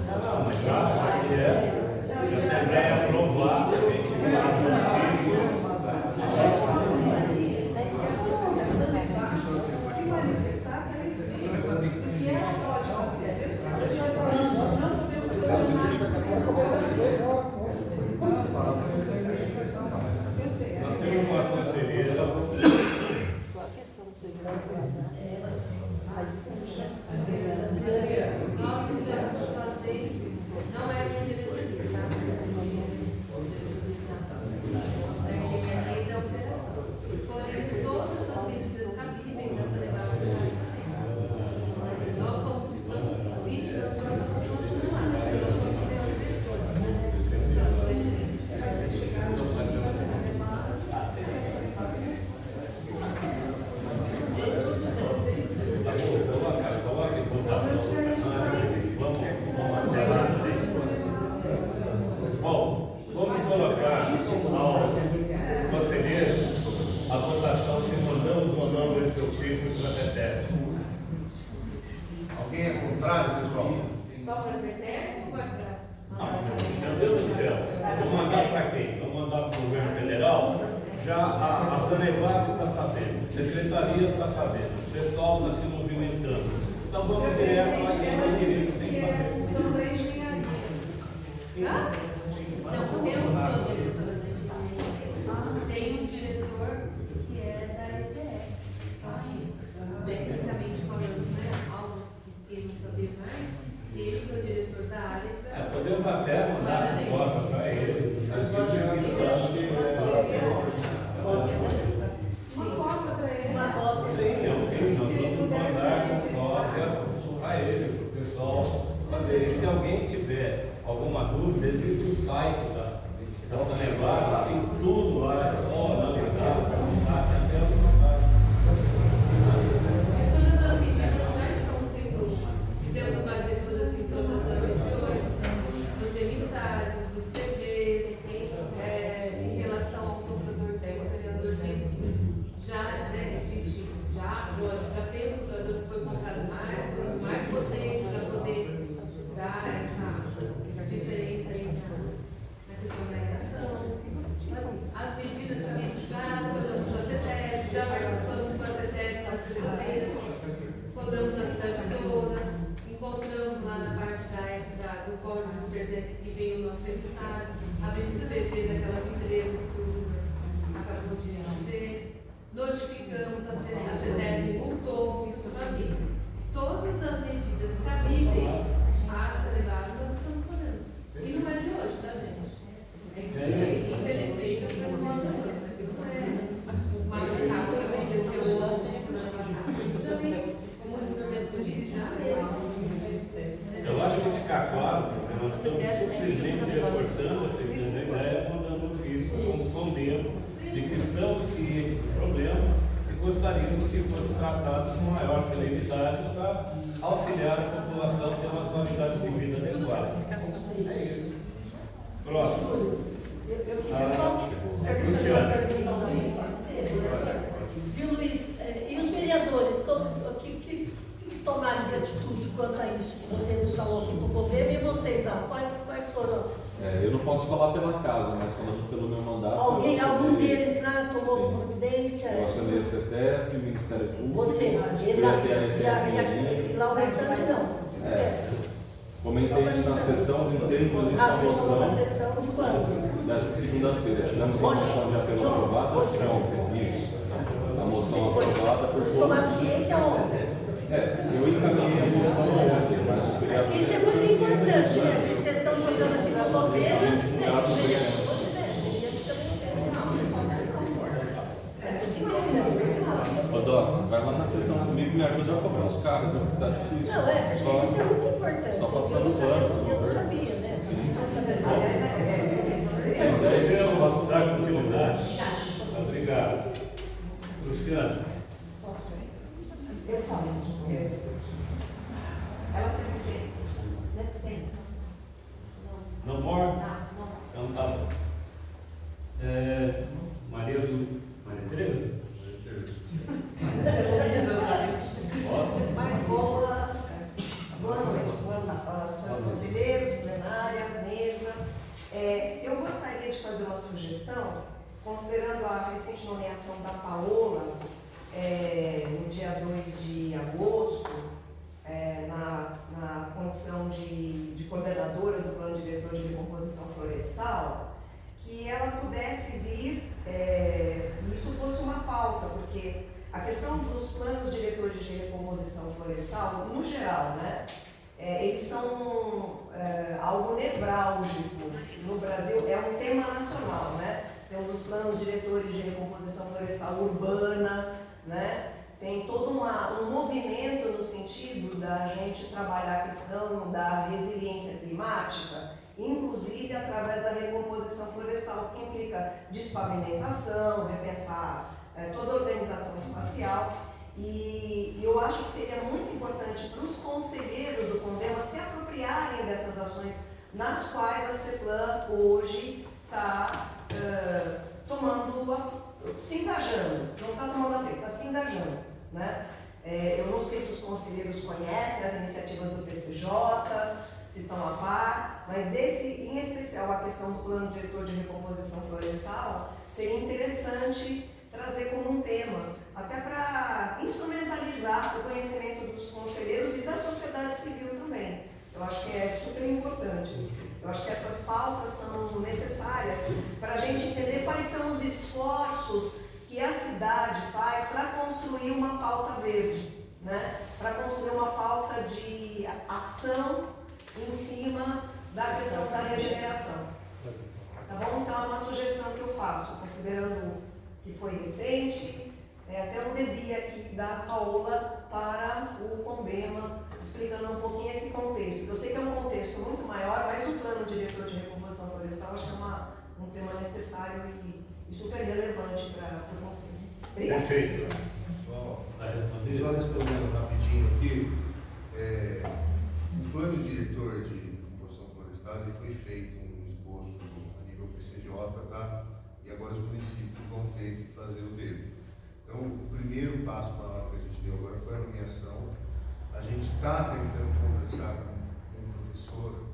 Não, mas já que se a Assembleia aprovar, a gente vai Se manifestar, se respeito. O que ela pode fazer? Não podemos Nós temos uma parceria. Nós precisamos fazer, não é a minha diretoria, tá? É a engenharia da operação. Porém, todas as medidas cabíveis dessa legislação. Nós somos vítimas frase, pessoal. Só para as ETEC ou vai para... Meu Deus do céu, vou mandar para quem? Vou mandar para o governo federal? Já a Sanevac está sabendo, a Secretaria está sabendo, o pessoal está se movimentando. Então vamos direto para quem tem direito, tem que saber. Não, eu sou diretora da ETEC. Tem um diretor que é da ETEC. Tecnicamente falando, né? Algo que eu não sabia mais. Ele que é o diretor da área. Podemos até mandar nota para eles. Mas não adianta, eu acho que Uma cópia para ele. Uma cópia. Sim, eu tenho, nós vamos mandar uma cópia para eles, para o pessoal fazer. E se alguém tiver alguma dúvida, existe o site da Sanevac, tem tudo lá, é só analisar, perguntar, tem até as vantagens. Todas as medidas já estão sendo, fizemos uma leitura em todas as regiões, dos emissários, dos PVs, em relação ao soprador, o vereador disse que já existe, já tem o soprador que foi comprado mais potente para poder dar essa diferença aí na questão da irrigação. Então, assim, as medidas também já rodamos a CETES, já participamos com a CETES na sexta-feira, rodamos a cidade toda, encontramos lá na parte do Código dos Presentes que veio o nosso emissário, abrimos PVs daquelas empresas que o Júnior acabou de dizer, notificamos a CETES e multou. Então, assim, todas as medidas cabíveis a acelerar nós estamos fazendo. E não é de hoje, tá, gente? É que, infelizmente, as coisas vão acontecendo. Mas o caso que aconteceu ontem, semana passada, também, como o Júnior disse, já Eu acho que ficar claro, porque nós estamos simplesmente reforçando essa ideia, mandando um ofício como condeno de que estamos cientes do problema e gostaríamos que fosse tratado com maior celeridade para auxiliar a população a ter uma qualidade de vida adequada. É isso. Próximo. Luciana. Viu, Luiz? E os vereadores, que tomaram de atitude quanto a isso? Que você nos falou aqui com o governo e vocês não? Quais foram? Eu não posso falar pela casa, mas falando pelo meu mandato. Algum deles lá tomou providência? Eu assinei a CETESB, o Ministério Público. Você? E lá o restante não? Comentei isso na sessão, inclusive na moção. Na sessão de quando? Dessa segunda-feira. Tivemos uma moção de apelo aprovada ontem. Isso. A moção aprovada por todos. Tomaram ciência ontem? Eu encaminhei a moção ontem, mas os vereadores. Isso é muito importante, né? Vocês estão jogando aqui no governo. A gente mudar o vereador. Ô, Doc, vai lá na sessão comigo e me ajuda a cobrar os caras, tá difícil. Não, isso é muito importante. Só passando o pano. Eu não sabia, né? Sim. Eu posso dar continuidade? Obrigado. Luciano. Eu falo. Ela se abstém. deve ser. No more? Não. Então tá bom. Maria Tereza? Boa noite, senhores conselheiros, plenária, mesa. Eu gostaria de fazer uma sugestão, considerando a recente nomeação da Paola, no dia 2 de agosto, na condição de coordenadora do Plano Diretor de Recomposição Florestal, que ela pudesse vir e isso fosse uma pauta, porque a questão dos planos diretores de recomposição florestal, no geral, né, eles são algo nevrálgico no Brasil, é um tema nacional, né? Temos os planos diretores de recomposição florestal urbana, né? Tem todo um movimento no sentido da gente trabalhar a questão da resiliência climática, inclusive através da recomposição florestal, que implica despavimentação, repensar toda a organização espacial. E eu acho que seria muito importante para os conselheiros do CONDEMA se apropriarem dessas ações nas quais a CEPLAN hoje está se engajando, não está tomando a frente, está se engajando, né? Eu não sei se os conselheiros conhecem as iniciativas do PCJ, se estão a par, mas esse, em especial, a questão do plano diretor de recomposição florestal, seria interessante trazer como um tema, até para instrumentalizar o conhecimento dos conselheiros e da sociedade civil também. Eu acho que é super importante. Eu acho que essas pautas são necessárias para a gente entender quais são os esforços que a cidade faz para construir uma pauta verde, né? Para construir uma pauta de ação em cima da questão da regeneração. Tá bom? Então é uma sugestão que eu faço, considerando que foi recente, até um devia aqui da Paola para o Condema, explicando um pouquinho esse contexto. Eu sei que é um contexto muito maior, mas o plano diretor de recomposição florestal acho que é um tema necessário e super relevante para o Conselho. Obrigada. Perfeito. Só respondendo rapidinho aqui, o plano diretor de recomposição florestal ele foi feito um esboço a nível PCJ, tá? E agora os municípios vão ter que fazer o dele. Então, o primeiro passo maior que a gente deu agora foi a nomeação. A gente está tentando conversar com um professor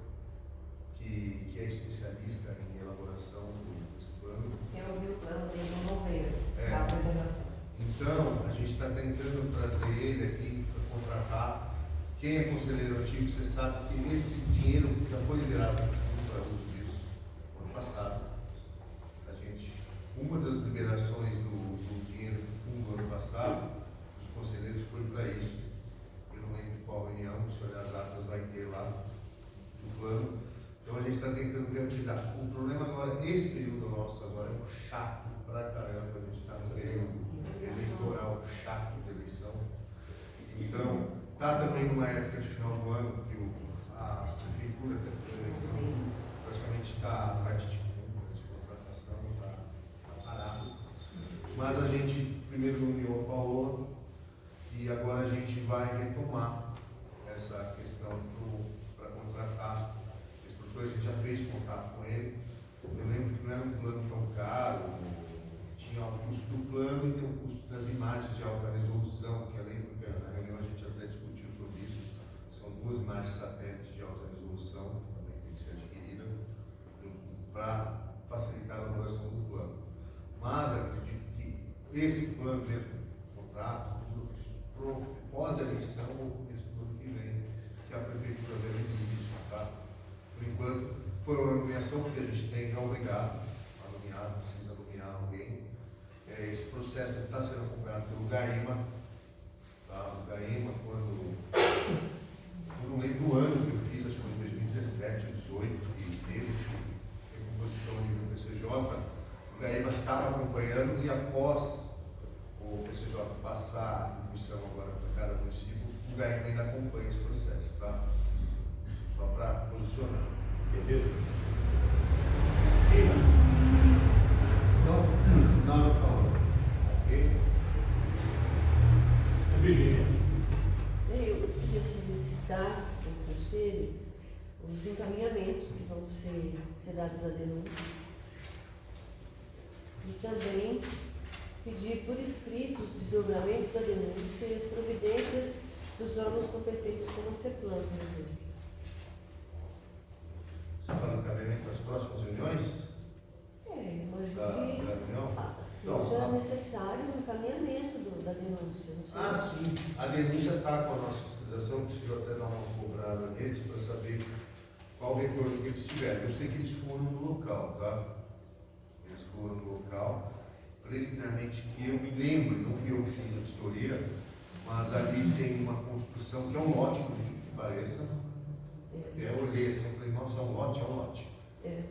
que é especialista em elaboração desse plano. Eu vi o plano desde novembro, da apresentação. Então, a gente está tentando trazer ele aqui para contratar. Quem é conselheiro antigo, você sabe que esse dinheiro já foi liberado para uso disso no ano passado. Uma das liberações do dinheiro do fundo do ano passado, os conselheiros foi para isso. Eu não lembro qual reunião, se olhar as datas vai ter lá no plano. Então a gente está tentando viabilizar. O problema agora, esse período nosso agora é um chato pra caramba. A gente está no período eleitoral chato de eleição. Então, está também numa época de final do ano que a prefeitura da eleição praticamente está parte de contratação, está parado. Mas a gente primeiro nomeou a Paola e agora a gente vai retomar essa questão para contratar esse professor. A gente já fez contato com ele. Eu lembro que não era um plano tão caro, tinha o custo do plano e tem o custo das imagens de alta resolução, que além do que na reunião a gente até discutiu sobre isso. São 2 imagens satélites de alta resolução, também tem que ser adquirida, para facilitar a elaboração do plano. Mas acredito que esse plano mesmo, contrato, pós-eleição ou começo do ano que vem, que a prefeitura viabilize isso, tá? Por enquanto, foi uma nomeação que a gente tem, é obrigado a nomear, precisa nomear alguém. Esse processo está sendo acompanhado pelo GAEMA, tá? O GAEMA, quando eu não lembro o ano que eu fiz, acho que foi em 2017 ou 2018, que teve essa recomposição nível PCJ, o GAEMA estava acompanhando e após o PCJ passar a atribuição agora para cada município, o GAEMA ainda acompanha esse processo, tá? Só para posicionar. Entendeu? Não falou. Ok? Virgínia. Eu queria solicitar ao Conselho os encaminhamentos que vão ser dados à denúncia e também pedir por escrito os desdobramentos da denúncia e as providências dos órgãos competentes como a CEPLAN, por exemplo. Você fala no caminho para as próximas reuniões? Imagino da reunião? que seja necessário um encaminhamento da denúncia. Não sei. Sim. A denúncia está com a nossa fiscalização, preciso até dar uma cobrada neles para saber qual o retorno que eles tiveram. Eu sei que eles foram no local, tá? Eles foram no local. Preliminarmente, que eu me lembro, não fui eu que fiz a vistoria, mas ali tem uma construção que é um lote, por que pareça. Até eu olhei assim e falei, nossa, é um lote, é um lote. É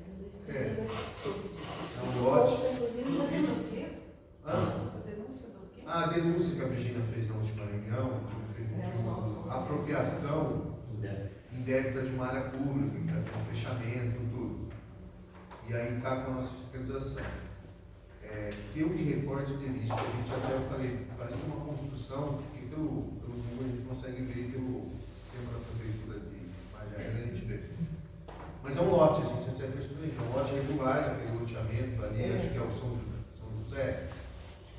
um lote. A denúncia que a Virgínia fez na última reunião de uma apropriação indébita de uma área pública, que tem um fechamento, tudo. E aí está com a nossa fiscalização. Que eu me recordo de ter visto, a gente até eu falei, parece uma construção, porque pelo número a gente consegue ver pelo sistema da prefeitura de imagem aérea, a gente vê. Mas é um lote, a gente até fez tudo isso, é um lote regular, aquele loteamento ali, acho que é o São José,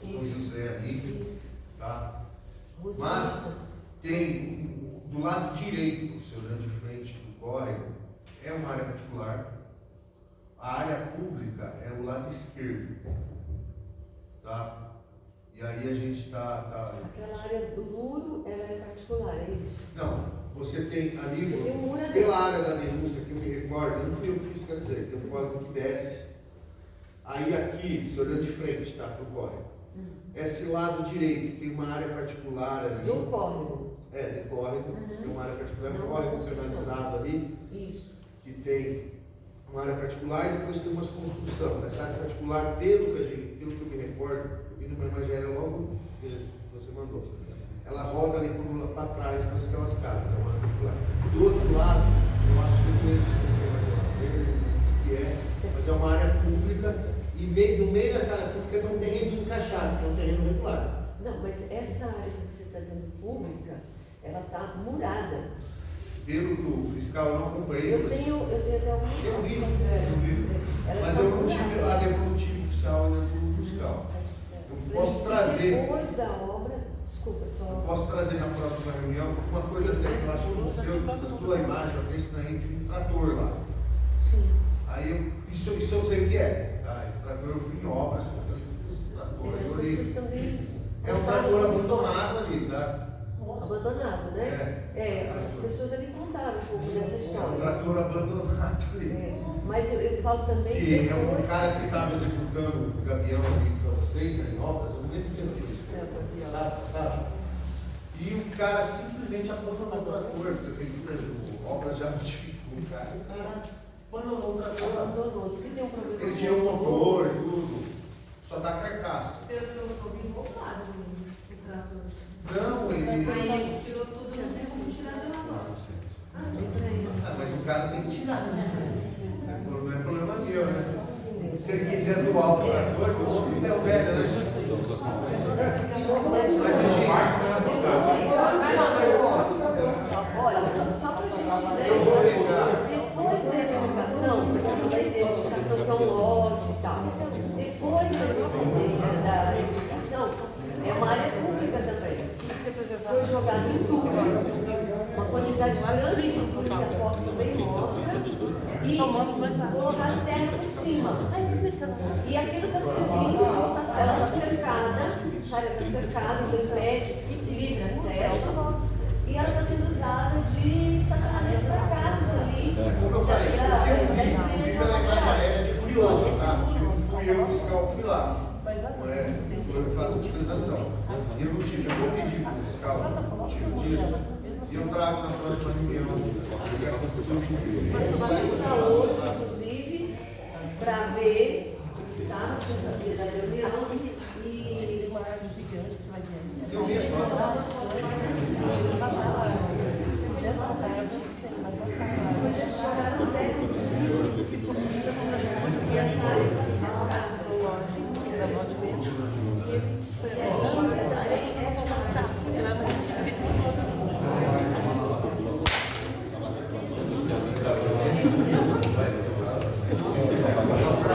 São José ali, tá? Rua Mas tem do lado direito, se olhando de frente do córrego, é uma área particular. A área pública é o lado esquerdo. Tá? E aí a gente está. Aquela área do muro, ela é particular, é isso? Não, você tem ali, Você tem um muro ali. pela área da denúncia que eu me recordo, não fui eu que fiz, quer dizer, tem um córrego que desce. Aí aqui, se olhando de frente, tá, pro córrego. Esse lado direito tem uma área particular ali. Do córrego. Do córrego. Tem uma área particular, um córrego canalizado ali. Isso. Que tem uma área particular e depois tem umas construções. Essa área particular, pelo que eu me recordo, eu vi numa imagem aérea logo que você mandou. Ela roda ali para trás daquelas casas, é uma área particular. Do outro lado, eu acho que eu conheço o sistema de lazer, que é, mas é uma área pública. E no meio dessa área pública não tem terreno encaixado, que é um terreno regular. Não, mas essa área que você está dizendo pública, ela está murada. Pelo que o fiscal eu não comprei. Eu tenho algumas. Eu vi. Mas eu não tive a devolutiva oficial do fiscal. Eu posso trazer. Depois da obra, desculpa, só. Eu posso trazer na próxima reunião uma coisa até que eu acho que na sua imagem, eu até estranhei um trator lá. Sim. Aí isso eu sei o que é. Tá? Esse trator eu fui em obras, eu falei, esse trator aí eu olhei. É um trator abandonado ali, tá? Abandonado, né? As pessoas ali contaram um pouco dessa história. É um trator abandonado ali. Mas eu falo também. E é um cara que estava executando o gavião ali para vocês, em obras, eu não lembro quem foi isso. Sabe? E o cara simplesmente abandonou o trator, a prefeitura de obras já notificou o cara. O cara abandonou o trator. Abandonou, disse que tem um problema. Ele tirou o motor, tudo. Só tá a carcaça. Pelo que eu soube, voltaram o trator. Não, ele. Aí tirou tudo, não tem como tirar de lá agora. Mas o cara tem que tirar, né? Não é problema meu, né? Se ele quiser doar o trator, eu sou um velho, né? Estamos acompanhando. Mas olha, só para a gente ver. Eu vou pegar. Depois da edificação, da edificação tão lote e tal. Depois da edificação, é uma área pública também. Foi jogado em tudo. Uma quantidade grande de tudo que a foto também mostra. E colocaram terra por cima. E aquilo está servindo, ela está cercada, a área está cercada, não impede livre acesso. E ela está sendo usada de estacionamento para carros ali. Como eu falei, eu vi pela imagem aérea de curioso, tá? Porque não fui eu o fiscal que fui lá. Não é eu que faço a fiscalização. Eu não tive, eu vou pedir para o fiscal o motivo disso. E eu trago na próxima reunião o que aconteceu comigo. Vamos para hoje, inclusive, para ver, tá? Da reunião e uma árvore gigante que vai ver. Eu vi as fotos. Jogaram terra por cima. E essa área está cercada. E a gente também essa área.